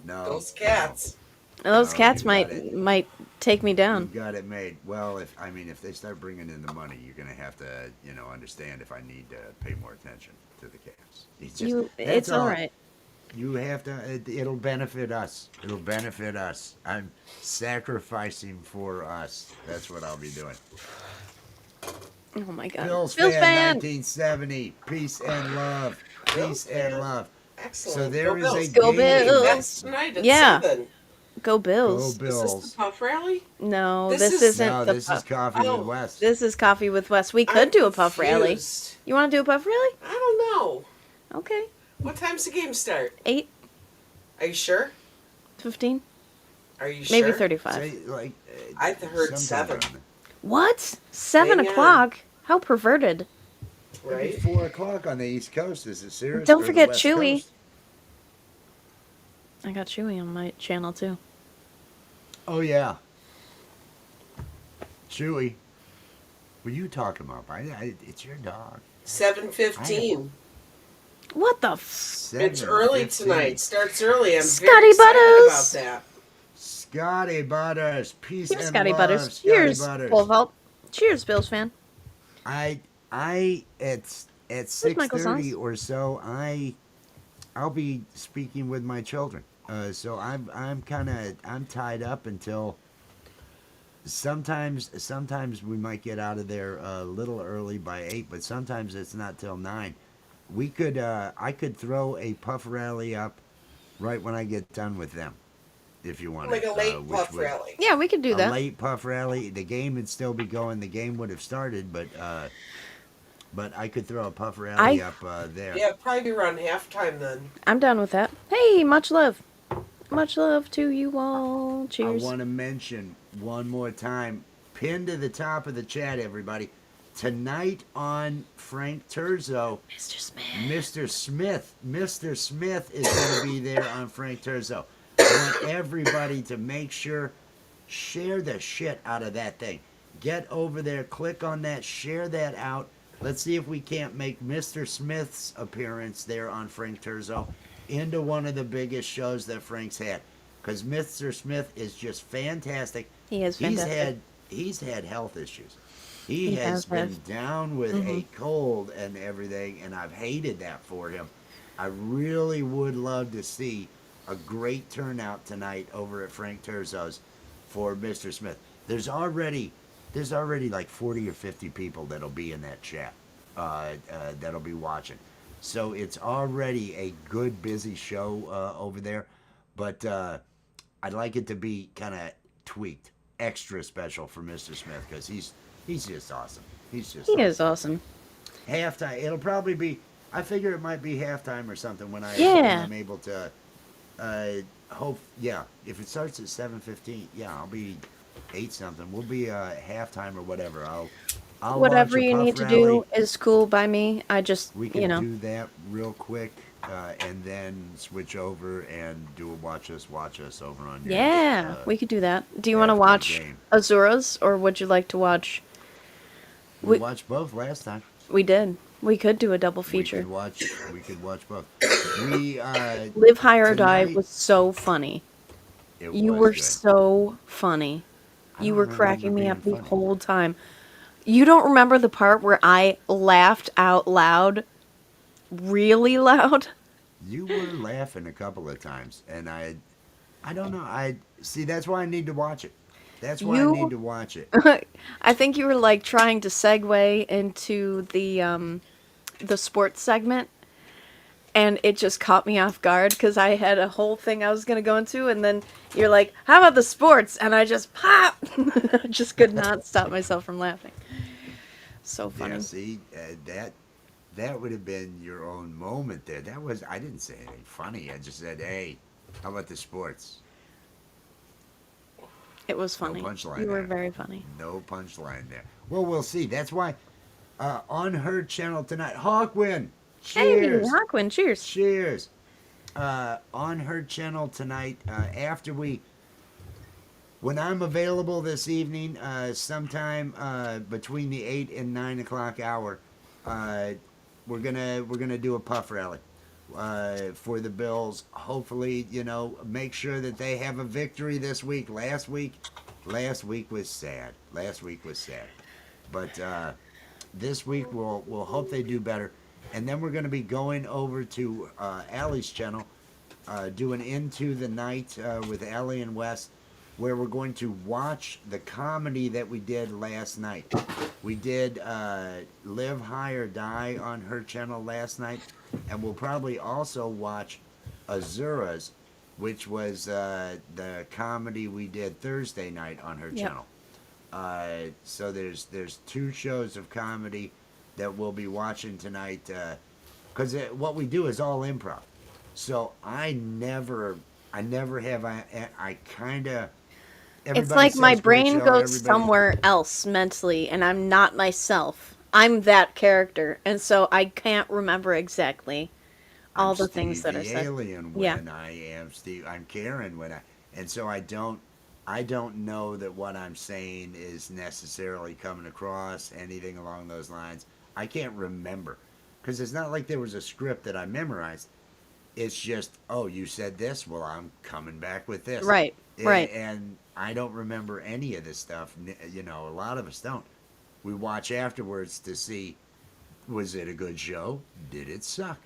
No. Those cats. Those No, cats you got might take me You down. got it made. Well, if they start bringing in the money, you're gonna have to, understand if I need to pay more attention to the cats. It's all right. You have to. It'll benefit us. It'll benefit us. I'm sacrificing for us. That's what I'll be doing. Oh my God. Bills Bills fan, fan. 1970. Peace and love. Bills Peace and fan. love. Excellent. So there is a Go game. Bills. That's tonight at Yeah. 7. Go Bills. Go Is this Bills. the Puff Rally? No, This this is- isn't No, the this is puff. Coffee Oh. with West. This is Coffee with Wes. We could I'm do a puff rally. confused. You want to do a puff rally? I don't know. Okay. What time's the game start? 8, Are you sure? 15, Are you maybe sure? 35. Say, I heard sometime 7. around there. What? 7 Hang on. o'clock? How perverted. Right? 4 o'clock on the East Coast. Is it serious? Don't Or the forget West Chewy. Coast? I got Chewy on my channel too. Oh yeah. Chewy. What are you talking about? It's your dog. 7:15. What the It's early 7:15. tonight. Starts early. I'm Scotty very excited Butters. about that. Scotty Butters. Peace Here's and Scotty love. Butters. Scotty Cheers, Butters. Full Vault. Cheers, Bills fan. I at Michael 6:30 Sauce? or so I'll be speaking with my children. So I'm tied up until sometimes we might get out of there a little early by 8, but sometimes it's not till 9. I could throw a puff rally up right when I get done with them, if you want. Like a late Puff Rally. Yeah, we could do A that. late puff rally. The game would still be going. The game would have started, but I could throw a puff rally up there. Yeah, probably be around halftime then. I'm down with that. Hey, much love. Much love to you all. Cheers. I want to mention one more time, pinned to the top of the chat, everybody. Tonight on Frank Terzo, Mr. Smith. Mr. Smith is going to be there on Frank Terzo. I want everybody to make sure, share the shit out of that thing. Get over there, click on that, share that out. Let's see if we can't make Mr. Smith's appearance there on Frank Terzo into one of the biggest shows that Frank's had. Because Mr. Smith is just fantastic. He is fantastic. He's had health issues. He He has has been had. down with Hmm. a cold and everything, and I've hated that for him. I really would love to see a great turnout tonight over at Frank Terzo's for Mr. Smith. There's already there's already like 40 or 50 people that'll be in that chat, that'll be watching. So it's already a good busy show over there, but I'd like it to be kind of tweaked, extra special for Mr. Smith because he's just awesome. He's just He is awesome. awesome. Halftime. It'll probably be. I figure it might be halftime or something when Yeah. I'm able to. Hope. Yeah. If it starts at 7:15, yeah, I'll be 8 something. We'll be halftime or whatever. I'll launch Whatever a you puff need to do rally. is cool by me. I just, We you could know. do that real quick, and then switch over and do a watch us over on yours Yeah, we could do that. Do you want to after the watch game. Azura's or would you like to watch? We We watched both last time. we did. We could do a double We could feature. watch. We could watch both. We Live High or Die tonight. was so funny. It You was were good. so funny. I You don't were remember cracking me being up the funny. whole time. You don't remember the part where I laughed out loud, really loud? You were laughing a couple of times, and I don't know. I see. That's why I need to watch it. That's why I need You to watch it. I think you were like trying to segue into the sports segment and it just caught me off guard because I had a whole thing I was gonna go into, and then you're like, "How about the sports?" And I just pop. I just could not stop myself from laughing. So Yeah. funny. See, that would have been your own moment there. That was. I didn't say anything funny. I just said, "Hey, how about the sports?" It was No funny. punchline You were there. very funny. No punchline there. Well, we'll see. That's why on her channel tonight, Hawkwin. Hey, Cheers. Hawkwind, cheers. Cheers. On her channel tonight, after we, when I'm available this evening, sometime between the 8 and 9 o'clock hour, uh, we're gonna do a puff rally for the Bills. Hopefully, make sure that they have a victory this week. Last week was sad. Last week was sad, but this week we'll hope they do better. And then we're going to be going over to Allie's channel, doing Into the Night with Allie and Wes, where we're going to watch the comedy that we did last night. We did Live High or Die on her channel last night, and we'll probably also watch Azura's, which was the comedy we did Thursday night on her Yep. channel. So there's 2 shows of comedy that we'll be watching tonight because what we do is all improv. So I never have I kind of It's everybody like my says great brain show. goes Everybody somewhere else mentally, and I'm not myself. I'm that character, and so I can't remember exactly I'm all the things Steve that are the said. alien Yeah. when I am Steve. I'm Karen when and so I don't know that what I'm saying is necessarily coming across anything along those lines. I can't remember because it's not like there was a script that I memorized. It's just, oh, you said this. Well, I'm coming back with this, Right, right. and I don't remember any of this stuff. A lot of us don't. We watch afterwards to see, was it a good show? Did it suck?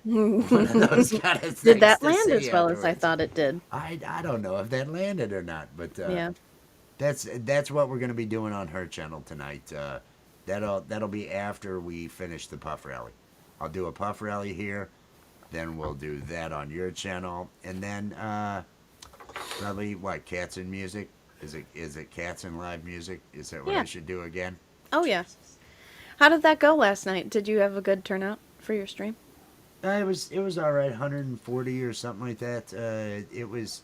One of those kind of Did things that to land see as well as I afterwards. thought it did? I don't know if that landed or not, but Yeah. that's what we're gonna be doing on her channel tonight. That'll be after we finish the puff rally. I'll do a puff rally here, then we'll do that on your channel, and then probably what, cats and music? Is it cats and live music? Is that what Yeah. I should do again? Oh, yeah. How did that go last night? Did you have a good turnout for your stream? It was all right, 140 or something like that. It was.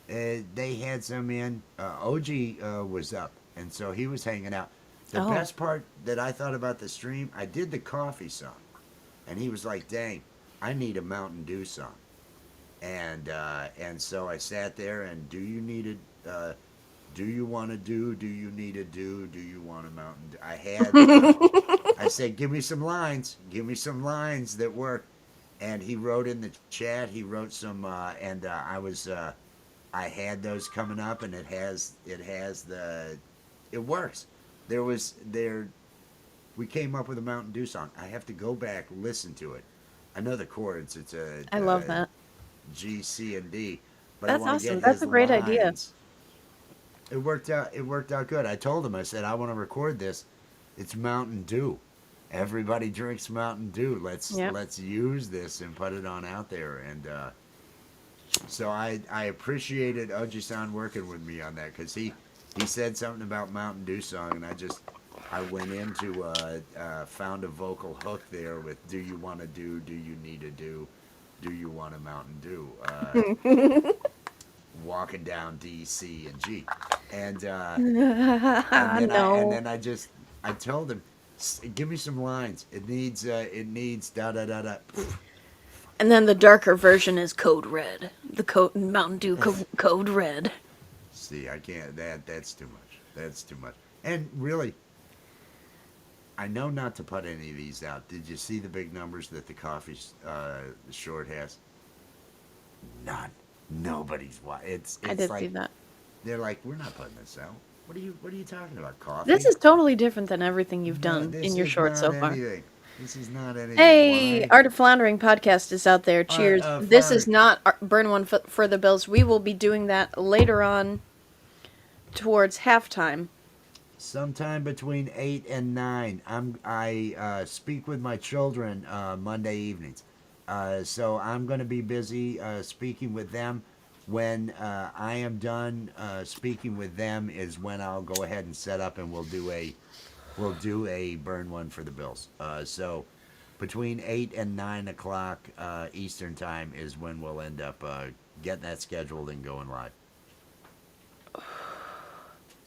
They had some in. OG was up, and so he was hanging out. The Oh. best part that I thought about the stream, I did the coffee song, and he was like, "Dang, I need a Mountain Dew song," and so I sat there and, do you need a, do you want to do? Do you need a do? Do you want a Mountain Dew? I had. I said, give me some lines. Give me some lines that work. And he wrote in the chat. He wrote some, and I had those coming up, and it has the, it works. There we came up with a Mountain Dew song. I have to go back, listen to it. I know the chords. It's a, I love that. G, C, and D, but I That's want to get awesome. That's his a great idea. lines. It worked out. It worked out good. I told him. I said, I want to record this. It's Mountain Dew. Everybody drinks Mountain Dew. Yep. Let's use this and put it on out there. And so I appreciated Oji-san working with me on that because he said something about Mountain Dew song, and I went into found a vocal hook there with "Do you want to do? Do you need to do you want a Mountain Dew?" Walking down D, C, and G, and No. I told him, give me some lines. It needs da da da da. And then the darker version is Code Red. The Mountain Dew Code Red. See, I can't. That's too much. That's too much. And really, I know not to put any of these out. Did you see the big numbers that the coffee short has? None. Nobody's watching. It's I did like see that. they're like, we're not putting this out. What are you talking about? Coffee? This is totally different than everything you've No, done this in your is shorts so not far. anything. This is not anything. Hey, Why? Art of Floundering podcast is out there. Cheers. This is Floundering. not Burn One for the Bills. We will be doing that later on towards halftime. Sometime between 8 and 9. I speak with my children Monday evenings. So I'm going to be busy speaking with them. When I am done speaking with them is when I'll go ahead and set up and we'll do a burn one for the Bills. So between 8 and 9 o'clock Eastern time is when we'll end up getting that scheduled and going live.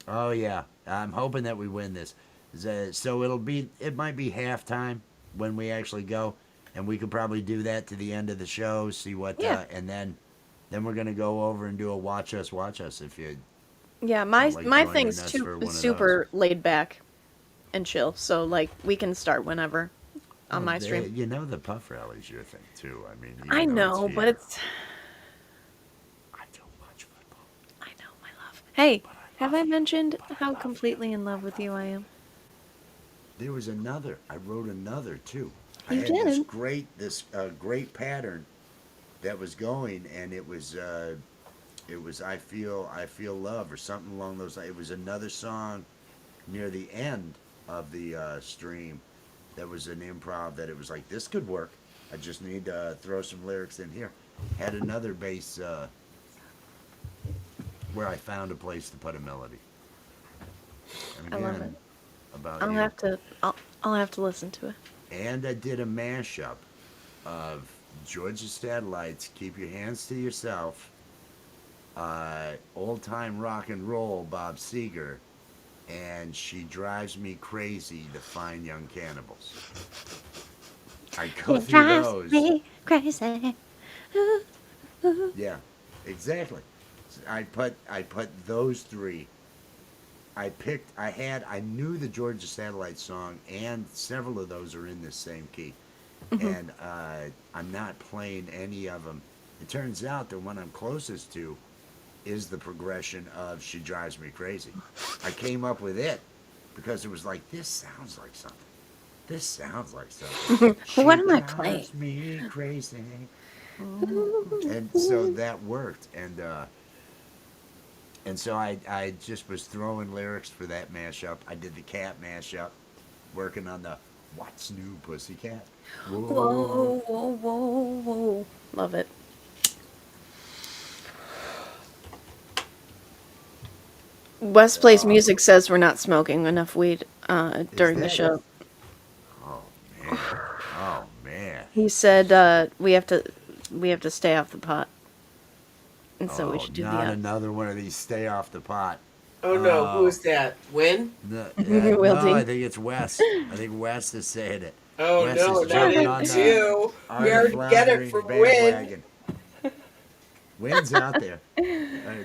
Oh yeah, I'm hoping that we win this. So it might be halftime when we actually go, and we could probably do that to the end of the show. See what, Yeah. And then we're gonna go over and do a watch us if you. Yeah, my like my joining thing's us for one of super laid back and chill. So like we can start whenever on my stream. You know the puff rally's your thing too. I mean, I even though know, it's but here, it's I don't watch football. I know, my love. Hey, But have I mentioned how completely in love with you I am? There was another. I wrote another too. I You had did? this great pattern that was going, and it was I feel love or something along those lines. It was another song near the end of the stream that was an improv that it was like this could work. I just need to throw some lyrics in here. Had another bass where I found a place to put a melody. And I love again, it. about I'll you. I'll have to listen to it. And I did a mashup of Georgia Satellites, Keep Your Hands to Yourself, Old Time Rock and Roll, Bob Seger, and She Drives Me Crazy, The Fine Young Cannibals. I go It through drives those. me crazy. Yeah, exactly. I put those three. I knew the Georgia Satellite song, and several of those are in the same key. And I'm not playing any of them. It turns out the one I'm closest to is the progression of She Drives Me Crazy. I came up with it because it was like, this sounds like something. This sounds like something. What am I She playing? drives me crazy. And so that worked. And so I just was throwing lyrics for that mashup. I did the cat mashup, working on the What's New Pussycat. Whoa, whoa, whoa, whoa. Love it. West Plays Music says we're not smoking enough weed during the that- show. Oh man. Oh man. He said we have to stay off the pot. And so we Oh, should do not the another one of these stay off the pot. Oh no, Oh. who's that? Win? No, Will no, do. I think it's Wes. I think Wes is saying it. Oh Wes no, is not jumping him on the too. Art We of already get it Floundering from Win. bandwagon. Win's out there.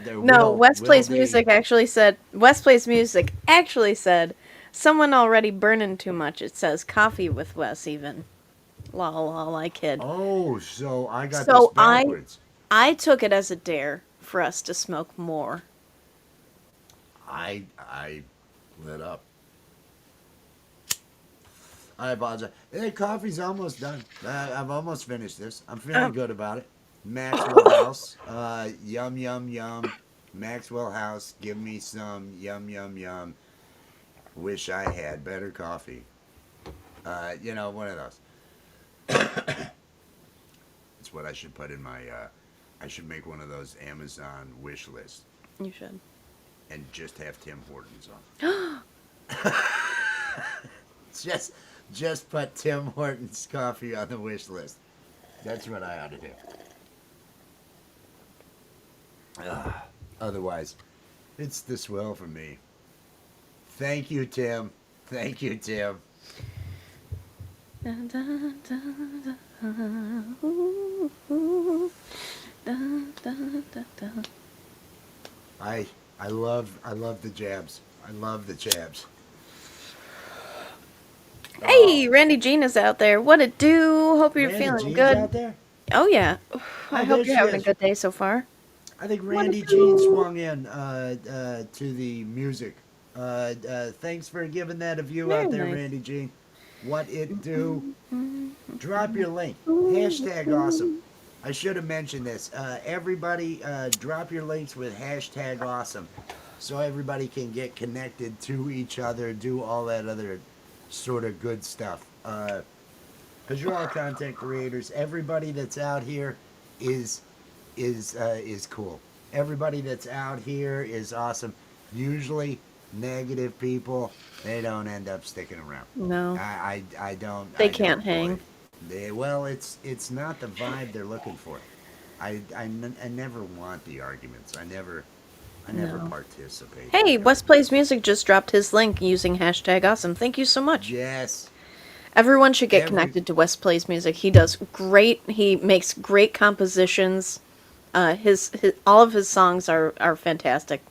No, West Plays D. Music actually said someone already burning too much. It says coffee with Wes even. Lol, lol, I kid. Oh, so I got So this backwards. I took it as a dare for us to smoke more. I lit up. I apologize. The coffee's almost done. I've almost finished this. I'm feeling Oh. good about it. Maxwell House. Yum, yum, yum. Maxwell House. Give me some. Yum, yum, yum. Wish I had better coffee. One of those. It's what I should put in my. I should make one of those Amazon wish lists You should. and just have Tim Hortons on. Just put Tim Hortons coffee on the wish list. That's what I ought to do. Otherwise, it's the swell for me. Thank you, Tim. Thank you, Tim. Dun, dun, dun, dun, ooh, ooh, dun, dun, dun, dun. I love the jabs. I love the jabs. Hey, Randy Jean is out there. What it do? Hope you're Randy feeling Jean's good. out there. Oh yeah. I Oh, hope there you're she having a is. good day so far. I think What Randy it Jean do? swung in to the music. Thanks for giving that a view Very out there, nice. Randy Jean. What it do? Drop your link. Hashtag awesome. I should have mentioned this. Everybody, drop your links with hashtag awesome, so everybody can get connected to each other, do all that other sort of good stuff. Because you're all content creators. Everybody that's out here is is cool. Everybody that's out here is awesome. Usually, negative people, they don't end up sticking around. No, I don't. they I can't don't, hang. boy. It's not the vibe they're looking for. I never want the arguments. I never No. participate. Hey, in the West arguments. Plays Music just dropped his link using hashtag awesome. Thank you so much. Yes. Everyone should get Every connected to West Plays Music. He does great. He makes great compositions. His all of his songs are fantastic.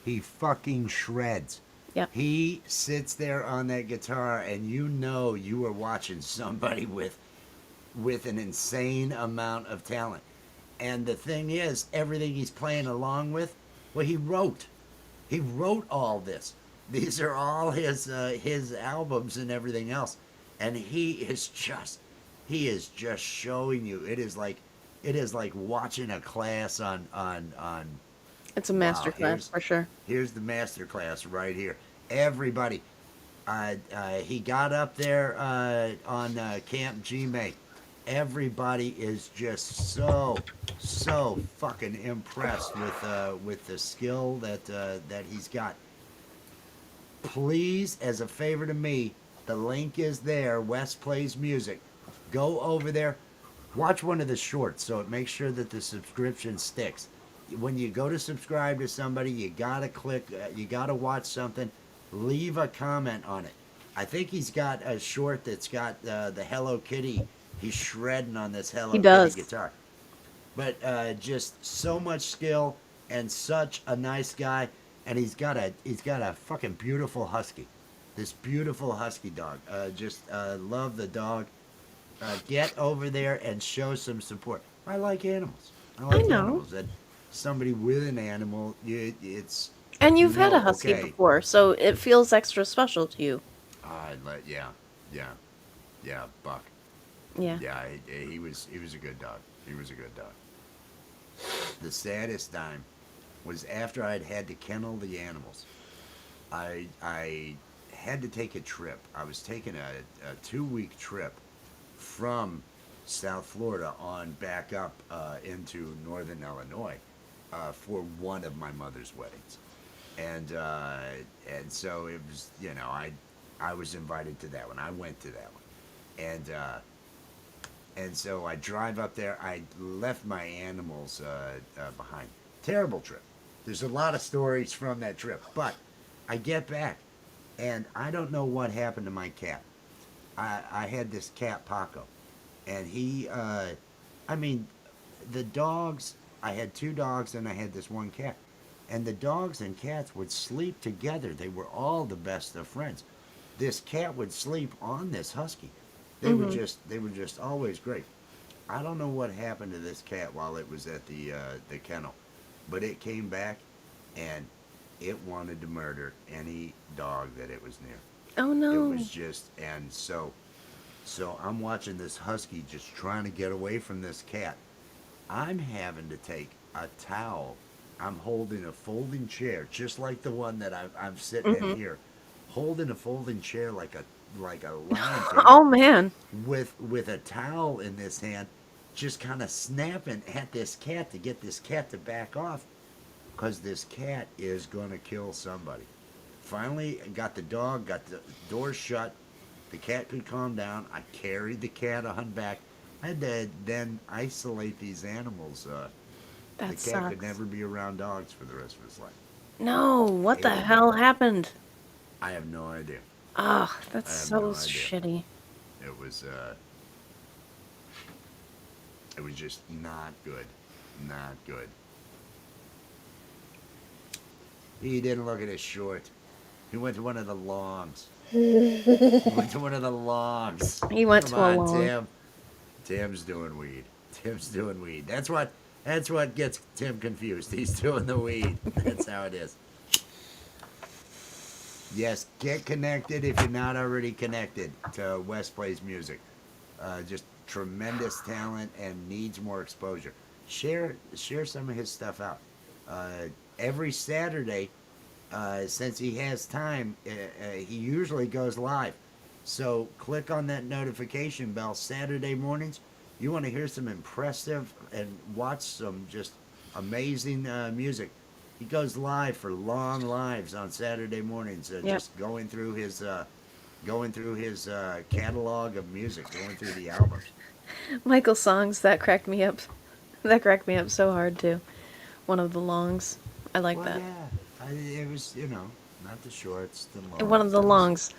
he fucking shreds. Yep. He sits there on that guitar, and you know you are watching somebody with an insane amount of talent. And the thing is, everything he's playing along with, well, he wrote. He wrote all this. These are all his albums and everything else, and he is just showing you. It is like watching a class on. It's a Wow, masterclass for sure. here's the master class right here. Everybody, he got up there on Camp G-May. Everybody is just so fucking impressed with the skill that he's got. Please, as a favor to me, the link is there. West Plays Music. Go over there. Watch one of the shorts so it makes sure that the subscription sticks. When you go to subscribe to somebody, you gotta click. You gotta watch something. Leave a comment on it. I think he's got a short that's got the Hello Kitty. He's shredding on this Hello He Kitty does. guitar. But just so much skill and such a nice guy. And he's got a fucking beautiful husky. This beautiful husky dog. Just love the dog. Get over there and show some support. I like animals. I like know. animals. And somebody with an animal, it's And you've had a no, husky okay. before, so it feels extra special to you. Yeah, Buck. Yeah. Yeah, he was a good dog. He was a good dog. The saddest time was after I'd had to kennel the animals. I had to take a trip. I was taking a 2-week trip from South Florida on back up into northern Illinois for one of my mother's weddings, and so it was, I was invited to that one. I went to that one, and so I drive up there. I left my animals behind. Terrible trip. There's a lot of stories from that trip, but I get back, and I don't know what happened to my cat. I had this cat, Paco, and the dogs, I had 2 dogs and I had this one cat. And the dogs and cats would sleep together. They were all the best of friends. This cat would sleep on this husky. They were just always great. I don't know what happened to this cat while it was at the kennel, but it came back and it wanted to murder any dog that it was near. Oh It no. was just, and so I'm watching this husky just trying to get away from this cat. I'm having to take a towel. I'm holding a folding chair, just like the one that I'm sitting in Hmm. here, holding a folding chair like a lion Oh tamer, man. with a towel in this hand, just kind of snapping at this cat to get this cat to back off, because this cat is gonna kill somebody. Finally, got the dog, got the door shut. The cat could calm down. I carried the cat on back. I had to then isolate these animals. The That cat could sucks. never be around dogs for the rest of his life. No, what the Hated hell that. happened? I have no idea. Oh, that's I have so no idea. shitty. It was it was just not good. Not good. He didn't look at his short. He went to one of the longs. He went to one of the longs. He went Come to a on, long. Tim. Tim's doing weed. Tim's doing weed. That's what gets Tim confused. He's doing the weed. That's how it is. Yes, get connected if you're not already connected to West Plays Music. Just tremendous talent and needs more exposure. Share some of his stuff out. Every Saturday, since he has time, he usually goes live. So click on that notification bell Saturday mornings. You want to hear some impressive and watch some just amazing music. He goes live for long lives on Saturday mornings, Yep. just going through his catalog of music, going through the albums. Michael songs that cracked me up. That cracked me up so hard too. One of the longs. I like Well, that. yeah, it was not the shorts, the longs. One of the It was- longs.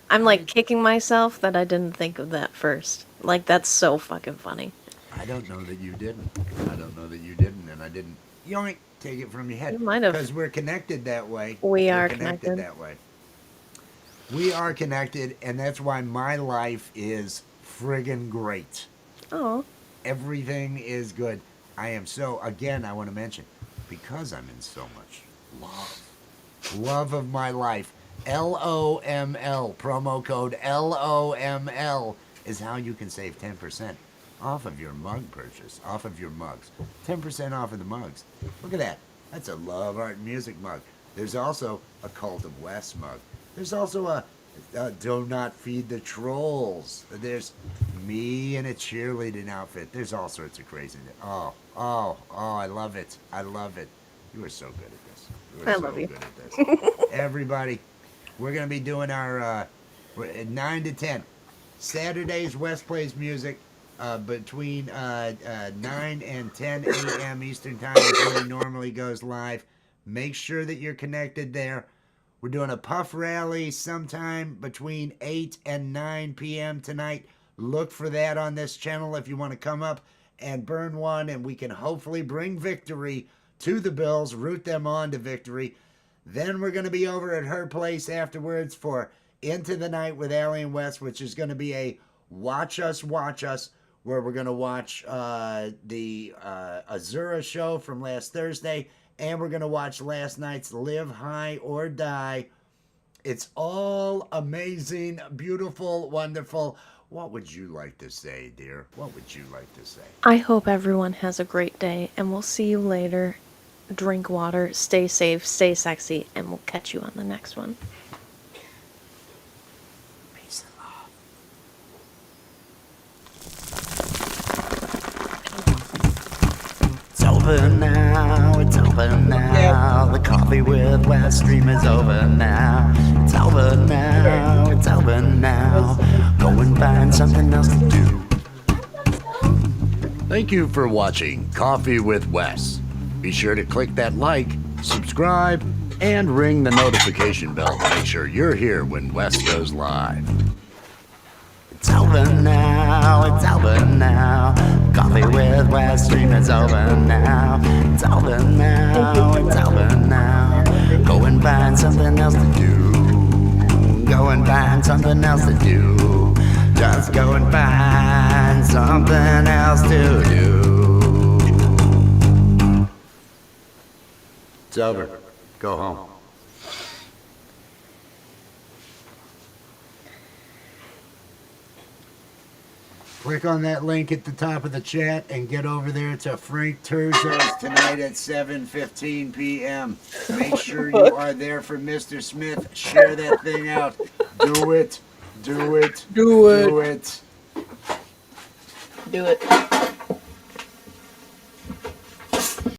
I'm like kicking myself that I didn't think of that first. Like that's so fucking funny. I don't know that you didn't. I don't know that you didn't, and I didn't. Yoink, take it from your head. You might have. Because we're connected that way. We We're are connected. that way. We are connected, and that's why my life is friggin' great. Oh, Everything is good. I am so, again, I want to mention, because I'm in so much love. Love of my life. LOML, promo code LOML is how you can save 10% off of your mug purchase, off of your mugs. 10% off of the mugs. Look at that. That's a Love Art Music mug. There's also a Cult of West mug. There's also a Do Not Feed the Trolls. There's me in a cheerleading outfit. There's all sorts of craziness. Oh, I love it. I love it. You are so good at this. You are I so love you. good at this. Everybody, we're going to be doing our 9 to 10. Saturdays, West Plays Music. Between 9 and 10 a.m. Eastern Time is when he normally goes live. Make sure that you're connected there. We're doing a puff rally sometime between 8 and 9 p.m. tonight. Look for that on this channel if you want to come up and burn one, and we can hopefully bring victory to the Bills, root them on to victory. Then we're going to be over at her place afterwards for Into the Night with Allie and West, which is going to be a watch us, where we're going to watch the Azura show from last Thursday, and we're going to watch last night's Live High or Die. It's all amazing, beautiful, wonderful. What would you like to say, dear? What would you like to say? I hope everyone has a great day, and we'll see you later. Drink water, stay safe, stay sexy, and we'll catch you on the next one. Peace and love. It's over now, it's over now. The coffee with West Stream is over now. It's over now, it's over now. Go and find something else to do. Thank you for watching Coffee with Wes. Be sure to click that like, subscribe, and ring the notification bell to make sure you're here when Wes goes live. It's over now, it's over now. Coffee with West Stream is over now. It's over now, it's over now. Go and find something else to do. Go and find something else to do. Just go and find something else to do. It's over. Go home. Click on that link at the top of the chat and get over there to Frank Turzo's tonight at 7:15 p.m. Make sure you are there for Mr. Smith. Share that thing out. Do it. Do it. Do it. Do it. Do it.